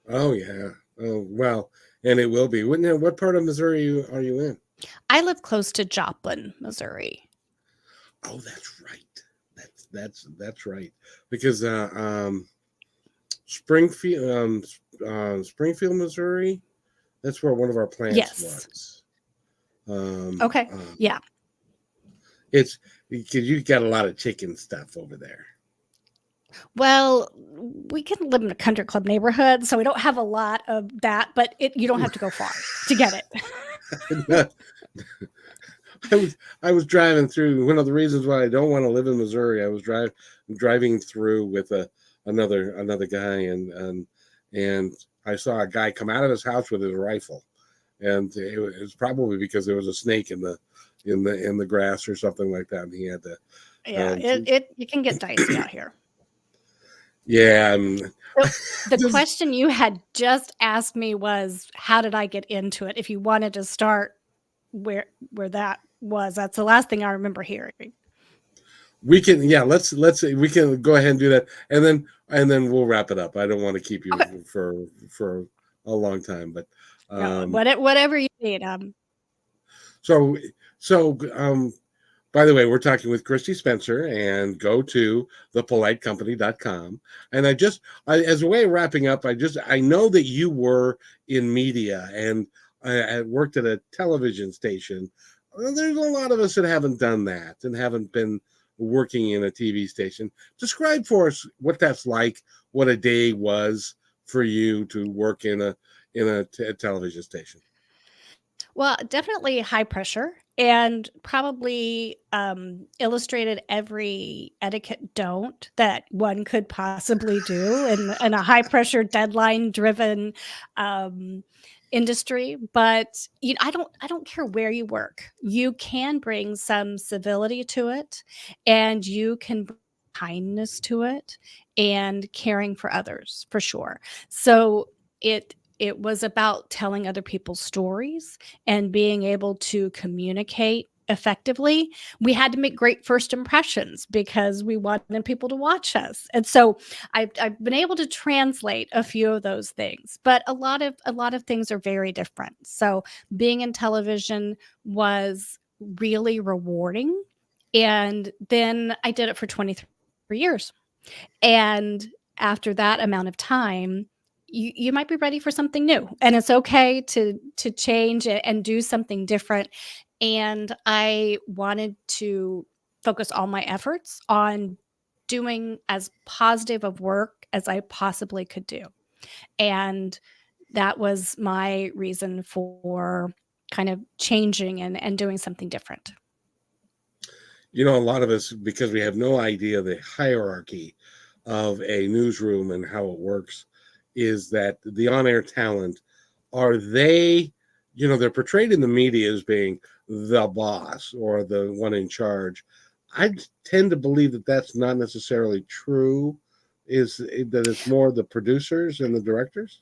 Oh yeah. Oh well, and it will be. What part of Missouri are you in? I live close to Joplin, Missouri. Oh, that's right. That's right. Because Springfield, Springfield, Missouri. That's where one of our plants Yes. was. Um, Okay. um, Yeah. it's because you got a lot of chicken stuff over there. Well, we can live in a country club neighborhood, so we don't have a lot of that, but you don't have to go far to get it. I was driving through. One of the reasons why I don't want to live in Missouri, I was driving through with another guy, and I saw a guy come out of his house with his rifle, and it was probably because there was a snake in the grass or something like that, and he had to. Yeah, Um, it can get dicey out here. yeah, So the just question you had just asked me was, how did I get into it? If you wanted to start where that was, that's the last thing I remember hearing. we can let's we can go ahead and do that, and then we'll wrap it up. I don't want to keep Okay. you for a long time, but No, um, whatever you need. so so by the way, we're talking with Kristi Spencer, and go to thepolitecompany.com. And as a way of wrapping up, I know that you were in media and I worked at a television station. Well, there's a lot of us that haven't done that and haven't been working in a TV station. Describe for us what that's like, what a day was for you to work in a television station. Well, definitely high pressure and probably illustrated every etiquette don't that one could possibly do in a high pressure deadline driven um, industry. But I don't care where you work. You can bring some civility to it, and you can bring kindness to it, and caring for others for sure. So it was about telling other people's stories and being able to communicate effectively. We had to make great first impressions because we wanted people to watch us. And so I've been able to translate a few of those things, but a lot of things are very different. So being in television was really rewarding. And then I did it for 23 years. And after that amount of time, you might be ready for something new, and it's okay to change it and do something different. And I wanted to focus all my efforts on doing as positive of work as I possibly could do. And that was my reason for kind of changing and doing something different. A lot of us, because we have no idea the hierarchy of a newsroom and how it works, is that the on-air talent, are they're portrayed in the media as being the boss or the one in charge. I tend to believe that that's not necessarily true. Is that it's more the producers and the directors?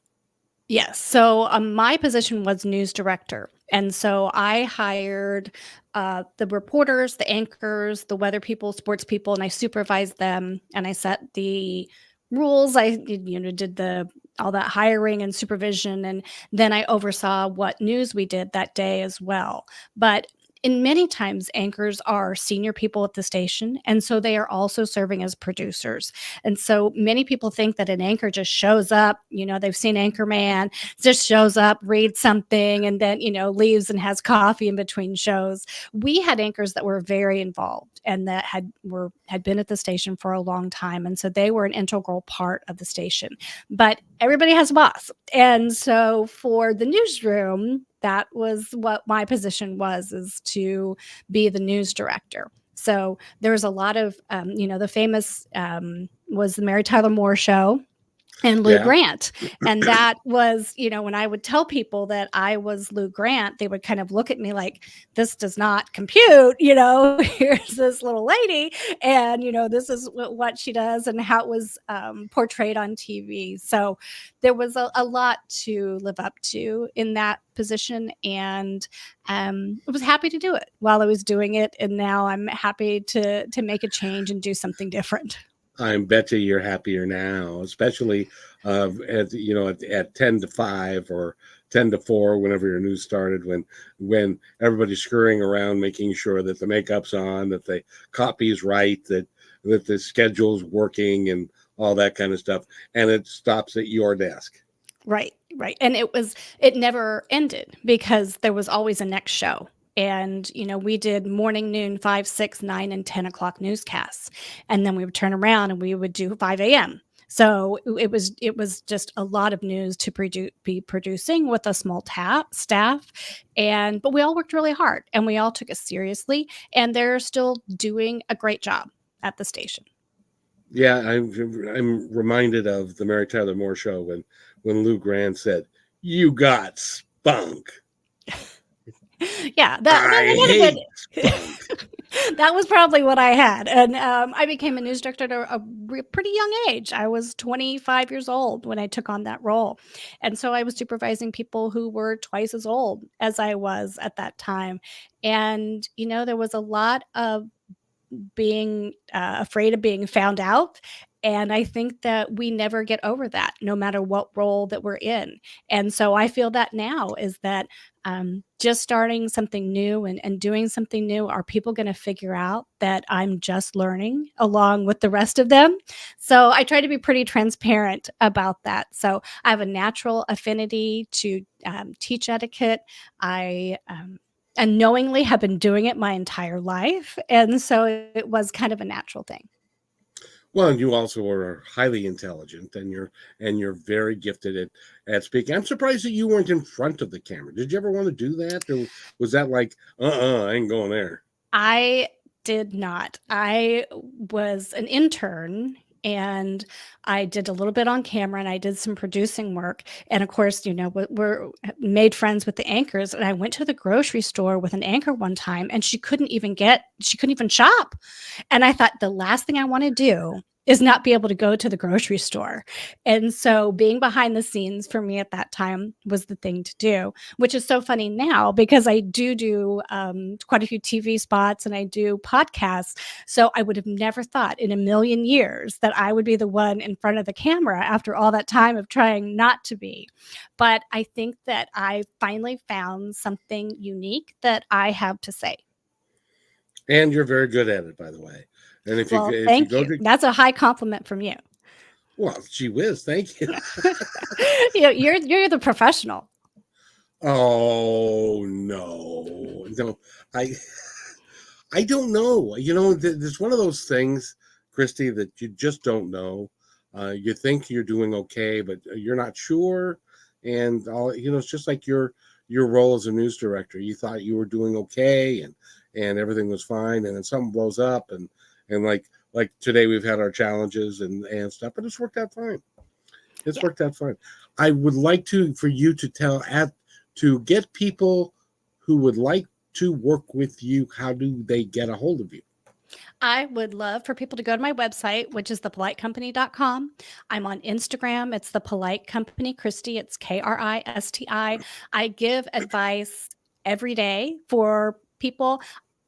Yes. So my position was news director. And so I hired the reporters, the anchors, the weather people, sports people, and I supervised them and I set the rules. I did the all that hiring and supervision, and then I oversaw what news we did that day as well. But in many times anchors are senior people at the station, and so they are also serving as producers. And so many people think that an anchor just shows up, they've seen Anchorman, just shows up, reads something, and then, leaves and has coffee in between shows. We had anchors that were very involved and that had been at the station for a long time. And so they were an integral part of the station. But everybody has a boss. And so for the newsroom, that was what my position was, is to be the news director. So there was a lot of, the famous was the Mary Tyler Moore Show and Lou Yeah. Grant. And that was, when I would tell people that I was Lou Grant, they would kind of look at me like, this does not compute, here's this little lady, and, this is what she does and how it was portrayed on TV. So there was a lot to live up to in that position. And I was happy to do it while I was doing it. And now I'm happy to make a change and do something different. I bet you you're happier now, especially at 10 to 5 or 10 to 4, whenever your news started, when everybody's scurrying around making sure that the makeup's on, that the copy's right, that the schedule's working, and all that kind of stuff, and it stops at your desk. Right, right. And it never ended because there was always a next show. And, we did morning, noon, 5, 6, 9, and 10 o'clock newscasts. And then we would turn around and we would do 5 a.m. So it was just a lot of news to be producing with a small staff. But we all worked really hard and we all took it seriously. And they're still doing a great job at the station. Yeah, I'm reminded of the Mary Tyler Moore Show when Lou Grant said, "You got spunk." Yeah, I that would have hate been spunk. that was probably what I had. And I became a news director at a pretty young age. I was 25 years old when I took on that role. And so I was supervising people who were twice as old as I was at that time. And, there was a lot of being afraid of being found out. And I think that we never get over that, no matter what role that we're in. And so I feel that now is that just starting something new and doing something new, are people going to figure out that I'm just learning along with the rest of them? So I try to be pretty transparent about that. So I have a natural affinity to teach etiquette. I unknowingly have been doing it my entire life. And so it was kind of a natural thing. Well, and you also are highly intelligent, and you're very gifted at speaking. I'm surprised that you weren't in front of the camera. Did you ever want to do that, or was that like, I ain't going there? I did not. I was an intern and I did a little bit on camera and I did some producing work. And of course, we're made friends with the anchors. And I went to the grocery store with an anchor one time and she couldn't even shop. And I thought the last thing I want to do is not be able to go to the grocery store. And so being behind the scenes for me at that time was the thing to do, which is so funny now because I do quite a few TV spots and I do podcasts. So I would have never thought in a million years that I would be the one in front of the camera after all that time of trying not to be. But I think that I finally found something unique that I have to say. And you're very good at it, by the way. And Well, if you thank go you. to That's a high compliment from you. well, gee whiz, thank you. You're the professional. Oh no, I I don't know. There's one of those things, Christy, that you just don't know. You think you're doing okay, but you're not sure. And it's just like your role as a news director. You thought you were doing okay, and everything was fine, and then something blows up, and like today we've had our challenges and stuff, but it's worked out fine. It's Yeah. worked out fine. I would like for you to get people who would like to work with you. How do they get a hold of you? I would love for people to go to my website, which is thepolitecompany.com. I'm on Instagram. It's The Polite Company. Kristi, it's Kristi. I give advice every day for people.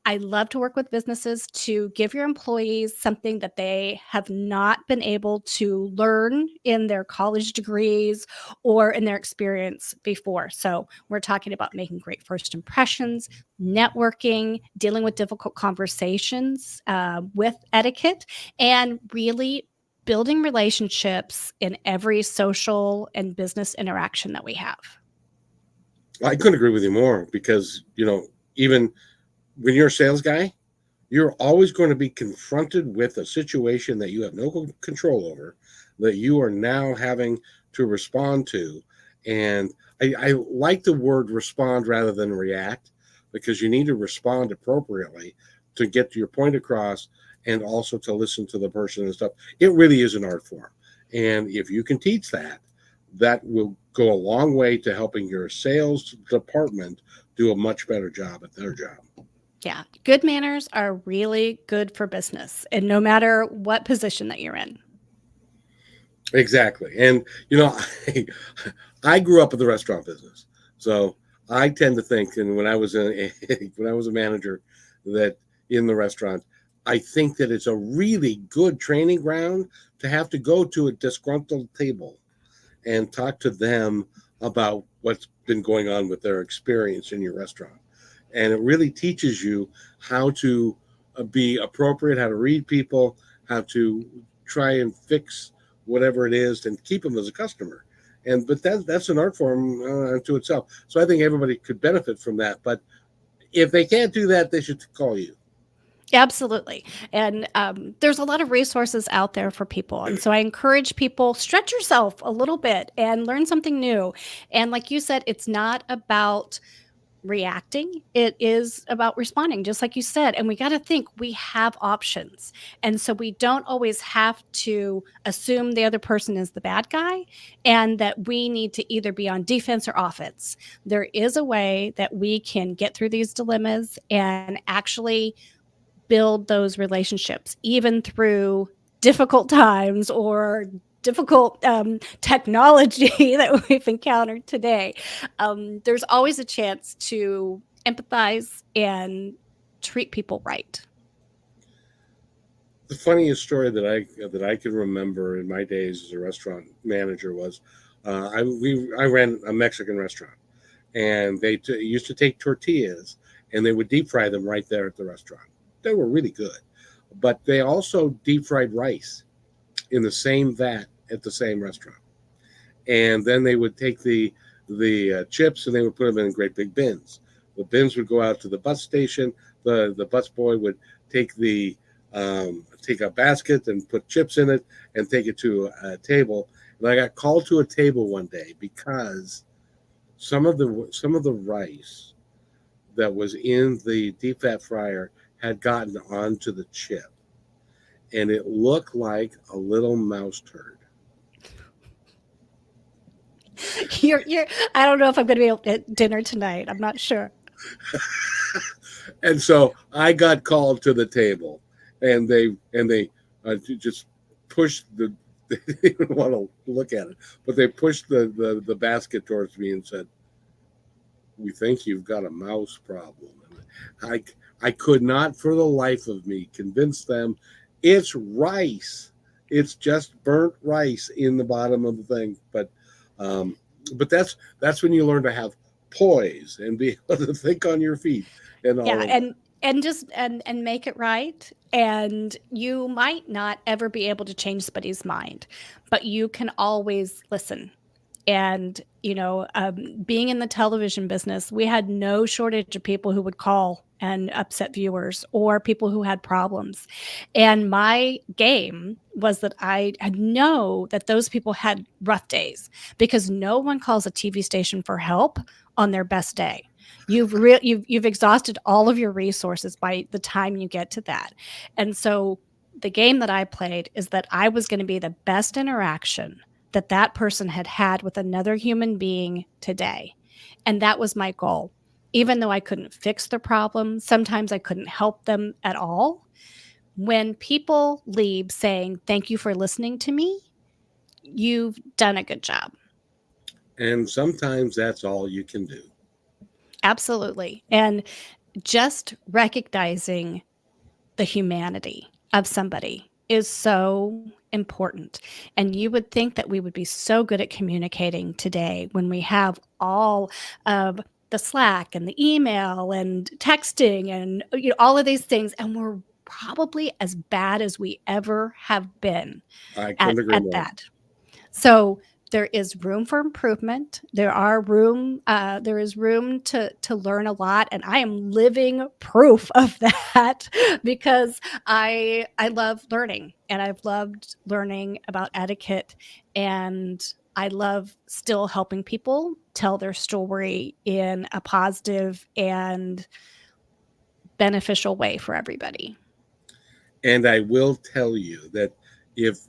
I love to work with businesses to give your employees something that they have not been able to learn in their college degrees or in their experience before. So, we're talking about making great first impressions, networking, dealing with difficult conversations with etiquette, and really building relationships in every social and business interaction that we have. I couldn't agree with you more because, even when you're a sales guy, you're always going to be confronted with a situation that you have no control over, that you are now having to respond to. And I like the word respond rather than react, because you need to respond appropriately to get your point across and also to listen to the person and stuff. It really is an art form. And if you can teach that, that will go a long way to helping your sales department do a much better job at their job. Yeah, good manners are really good for business, and no matter what position that you're in. Exactly. And I, I grew up in the restaurant business. So I tend to think, and when I was when I was a manager, that in the restaurant, I think that it's a really good training ground to have to go to a disgruntled table and talk to them about what's been going on with their experience in your restaurant. And it really teaches you how to be appropriate, how to read people, how to try and fix whatever it is and keep them as a customer. And but that's an art form unto itself. So I think everybody could benefit from that. But if they can't do that, they should call you. Absolutely. And there's a lot of resources out there for people. And so I encourage people, stretch yourself a little bit and learn something new. And like you said, it's not about reacting, it is about responding, just like you said. And we got to think we have options. And so we don't always have to assume the other person is the bad guy and that we need to either be on defense or offense. There is a way that we can get through these dilemmas and actually build those relationships, even through difficult times or difficult technology that we've encountered today. There's always a chance to empathize and treat people right. The funniest story that I can remember in my days as a restaurant manager was I ran a Mexican restaurant, and they used to take tortillas and they would deep fry them right there at the restaurant. They were really good, but they also deep fried rice in the same vat at the same restaurant. And then they would take the chips and they would put them in great big bins. The bins would go out to the bus station. The bus boy would take the take a basket and put chips in it and take it to a table. And I got called to a table one day because some of the rice that was in the deep fat fryer had gotten onto the chip, and it looked like a little mouse turd. You're I don't know if I'm going to be able to get dinner tonight. I'm not sure. And so I got called to the table, and they just pushed the. They didn't want to look at it, but they pushed the basket towards me and said, "We think you've got a mouse problem." And I could not for the life of me convince them it's rice. It's just burnt rice in the bottom of the thing. Um, but that's when you learn to have poise and be able to think on your feet and all Yeah, of that. and just and make it right, and you might not ever be able to change somebody's mind, but you can always listen. And, being in the television business, we had no shortage of people who would call and upset viewers or people who had problems. And my game was that I know that those people had rough days because no one calls a TV station for help on their best day. You've exhausted all of your resources by the time you get to that. And so the game that I played is that I was going to be the best interaction that that person had had with another human being today. And that was my goal. Even though I couldn't fix their problem, sometimes I couldn't help them at all. When people leave saying, "Thank you for listening to me," you've done a good job. And sometimes that's all you can do. Absolutely. And just recognizing the humanity of somebody is so important. And you would think that we would be so good at communicating today when we have all of the Slack and the email and texting and all of these things, and we're probably as bad as we ever have been I at couldn't agree more. that. So there is room for improvement. There is room to learn a lot, and I am living proof of that because I love learning, and I've loved learning about etiquette, and I love still helping people tell their story in a positive and beneficial way for everybody. And I will tell you that if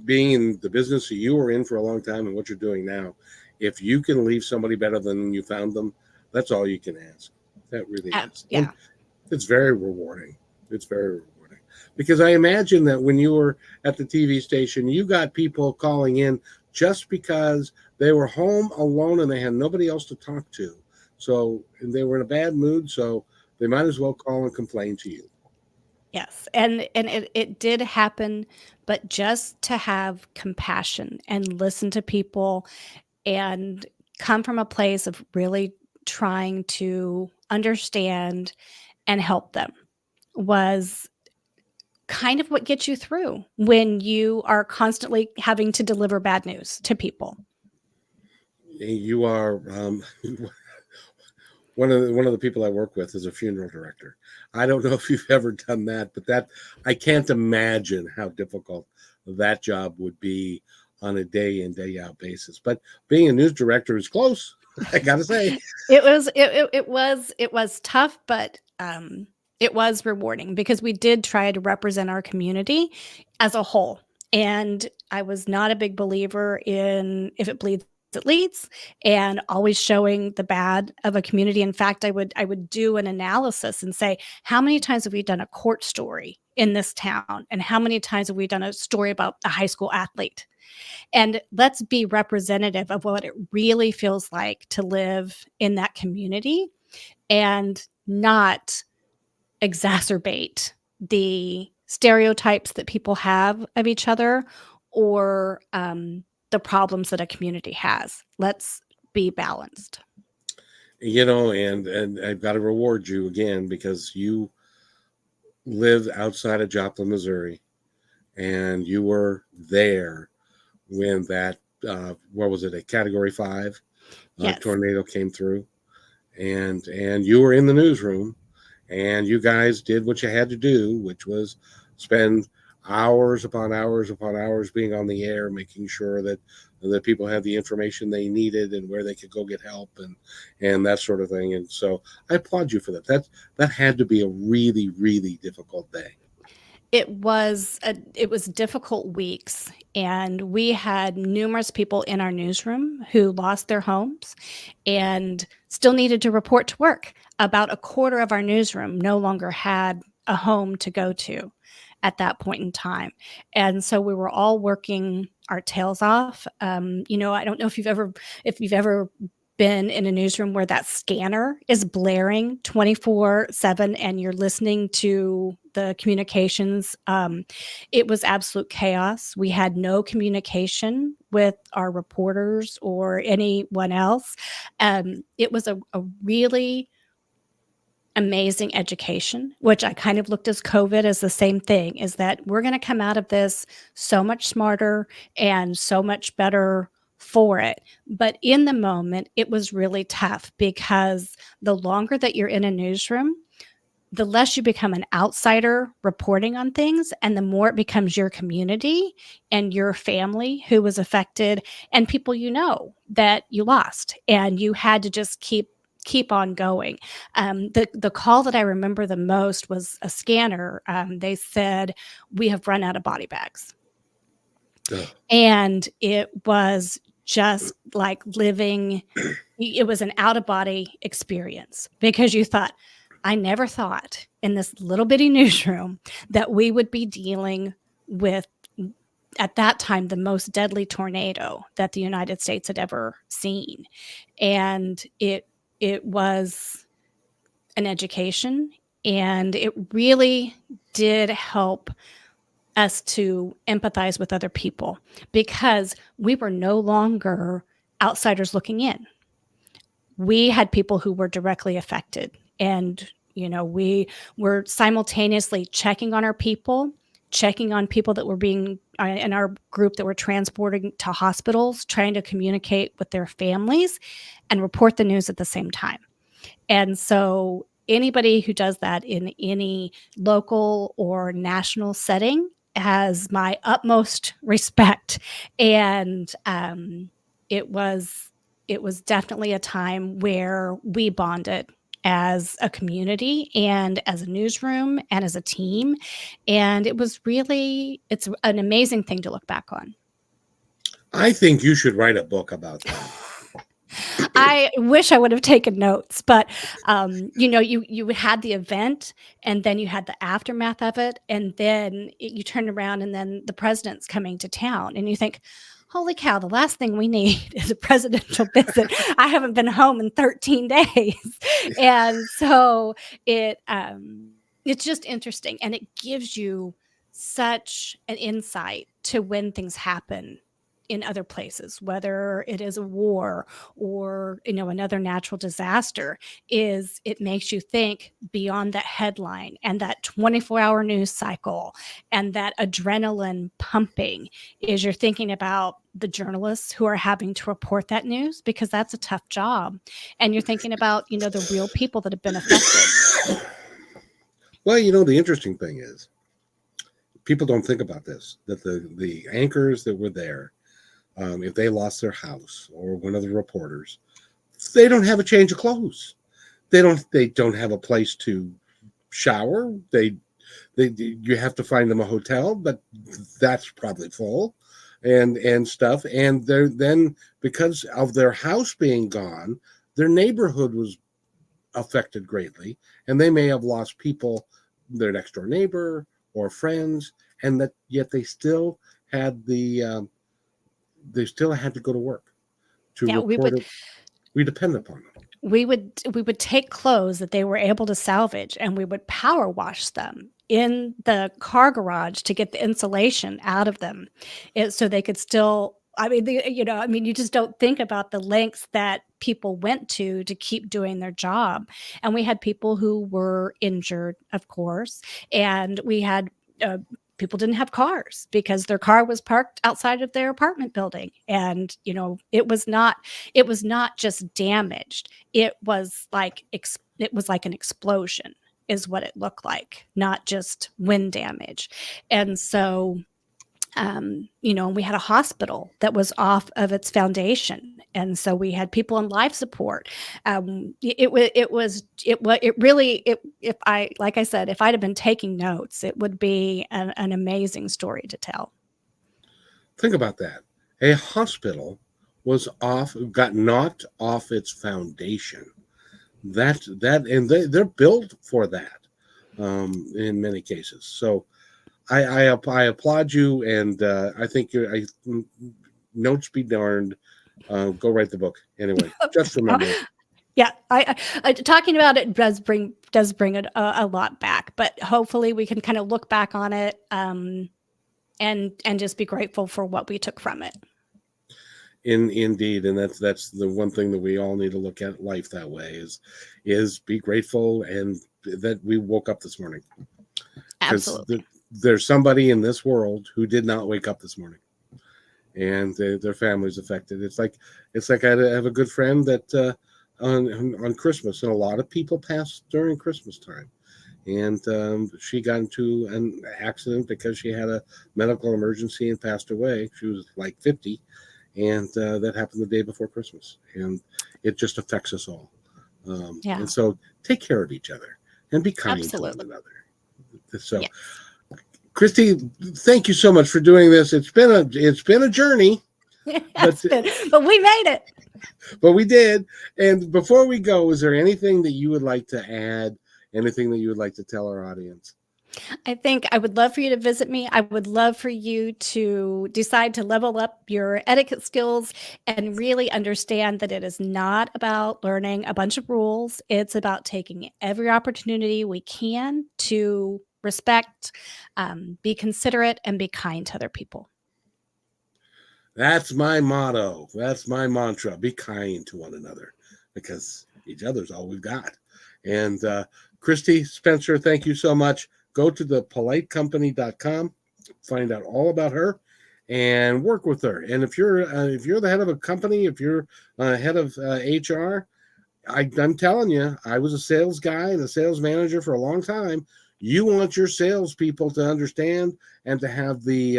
being in the business that you were in for a long time and what you're doing now, if you can leave somebody better than you found them, that's all you can ask. That really is. And Yeah. it's very rewarding. It's very rewarding. Because I imagine that when you were at the TV station, you got people calling in just because they were home alone and they had nobody else to talk to. So and they were in a bad mood, so they might as well call and complain to you. Yes, and it did happen, but just to have compassion and listen to people and come from a place of really trying to understand and help them was kind of what gets you through when you are constantly having to deliver bad news to people. You are one of the people I work with is a funeral director. I don't know if you've ever done that, but that I can't imagine how difficult that job would be on a day in day out basis. But being a news director is close. I gotta say, It was tough, but it was rewarding because we did try to represent our community as a whole. And I was not a big believer in if it bleeds, it leads, and always showing the bad of a community. In fact, I would do an analysis and say, how many times have we done a court story in this town, and how many times have we done a story about a high school athlete? And let's be representative of what it really feels like to live in that community and not exacerbate the stereotypes that people have of each other or the problems that a community has. Let's be balanced. and I've got to reward you again because you live outside of Joplin, Missouri, and you were there when that what was it, a Category 5 Yes. tornado came through, and you were in the newsroom, and you guys did what you had to do, which was spend hours upon hours upon hours being on the air, making sure that people had the information they needed and where they could go get help and that sort of thing. And so I applaud you for that. That had to be a really really difficult day. It was difficult weeks, and we had numerous people in our newsroom who lost their homes and still needed to report to work. About a quarter of our newsroom no longer had a home to go to at that point in time, and so we were all working our tails off. I don't know if you've ever been in a newsroom where that scanner is blaring 24/7 and you're listening to the communications. It was absolute chaos. We had no communication with our reporters or anyone else. It was a really amazing education, which I kind of looked as COVID as the same thing, is that we're going to come out of this so much smarter and so much better for it. But in the moment, it was really tough because the longer that you're in a newsroom, the less you become an outsider reporting on things, and the more it becomes your community and your family who was affected, and people that you lost, and you had to just keep on going. The call that I remember the most was a scanner. They said, "We have run out of body bags," Ugh. and it was just like living. It was an out of body experience because you thought, I never thought in this little bitty newsroom that we would be dealing with, at that time, the most deadly tornado that the United States had ever seen. And it it was an education, and it really did help us to empathize with other people because we were no longer outsiders looking in. We had people who were directly affected, and we were simultaneously checking on our people, checking on people that were being in our group that were transporting to hospitals, trying to communicate with their families and report the news at the same time. And so anybody who does that in any local or national setting has my utmost respect. And it was it was definitely a time where we bonded as a community and as a newsroom and as a team. And it's an amazing thing to look back on. I think you should write a book about that. I wish I would have taken notes, but you had the event, and then you had the aftermath of it, and then you turn around, and then the president's coming to town, and you think, "Holy cow! The last thing we need is a presidential visit." I haven't been home in 13 days, and so it's just interesting, and it gives you such an insight to when things happen in other places, whether it is a war or another natural disaster. Is it makes you think beyond that headline and that 24-hour news cycle and that adrenaline pumping. Is you're thinking about the journalists who are having to report that news, because that's a tough job, and you're thinking about the real people that have been affected. Well, the interesting thing is people don't think about this, that the anchors that were there, if they lost their house, or one of the reporters, they don't have a change of clothes. They don't have a place to shower. You have to find them a hotel, but that's probably full, and stuff. And then because of their house being gone, their neighborhood was affected greatly, and they may have lost people, their next door neighbor or friends, and that yet they still had they still had to go to work to report it. We depend upon them. We would take clothes that they were able to salvage, and we would power wash them in the car garage to get the insulation out of them, so they could still. You just don't think about the lengths that people went to keep doing their job. And we had people who were injured, of course, and we had people didn't have cars because their car was parked outside of their apartment building. And it was not just damaged. It was like an explosion is what it looked like, not just wind damage. And so we had a hospital that was off of its foundation, and so we had people on life support. If I said, if I'd have been taking notes, it would be an amazing story to tell. Think about that. A hospital got knocked off its foundation. And they're built for that, in many cases. So I applaud you, and I think notes be darned. Go write the book anyway. Just remember it. Yeah, I talking about it does bring it a lot back, but hopefully we can kind of look back on it, and just be grateful for what we took from it. Indeed, and that's the one thing that we all need to look at life that way is be grateful, and that we woke up this morning. Absolutely. There's somebody in this world who did not wake up this morning, and their family's affected. It's like I have a good friend that on Christmas, and a lot of people pass during Christmas time, and she got into an accident because she had a medical emergency and passed away. She was like 50, and that happened the day before Christmas, and it just affects us all. And so take care of each other and be kind to one another. So. Yes. Kristi, thank you so much for doing this. It's been a journey, but we made it. But we did. And before we go, is there anything that you would like to add? Anything that you would like to tell our audience? I think I would love for you to visit me. I would love for you to decide to level up your etiquette skills and really understand that it is not about learning a bunch of rules. It's about taking every opportunity we can to respect, be considerate, and be kind to other people. That's my motto. That's my mantra. Be kind to one another because each other's all we've got. And Kristi Spencer, thank you so much. Go to thepolitecompany.com, find out all about her, and work with her. And if you're the head of a company, if you're head of HR, I'm telling you, I was a sales guy and a sales manager for a long time. You want your salespeople to understand and to have the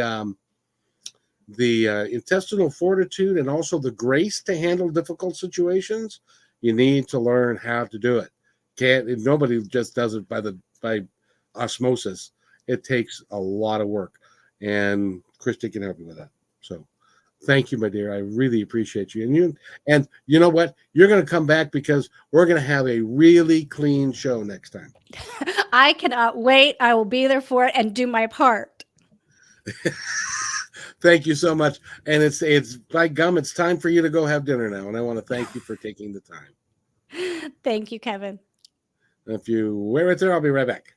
intestinal fortitude and also the grace to handle difficult situations. You need to learn how to do it. Nobody just does it by osmosis. It takes a lot of work, and Kristi can help you with that. So thank you, my dear. I really appreciate you. And you know what? You're going to come back because we're going to have a really clean show next time. I cannot wait. I will be there for it and do my part. Thank you so much. And it's by gum, it's time for you to go have dinner now. And I want to thank you for taking the time. Thank you, Kevin. If you wait right there, I'll be right back.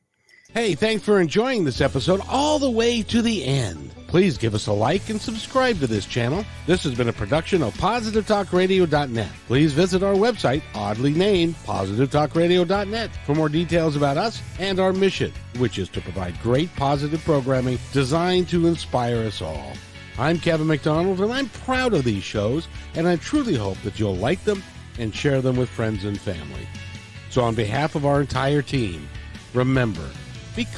Hey, thanks for enjoying this episode all the way to the end. Please give us a like and subscribe to this channel. This has been a production of PositiveTalkRadio.net. Please visit our website, oddly named PositiveTalkRadio.net, for more details about us and our mission, which is to provide great positive programming designed to inspire us all. I'm Kevin McDonald, and I'm proud of these shows, and I truly hope that you'll like them and share them with friends and family. So on behalf of our entire team, remember,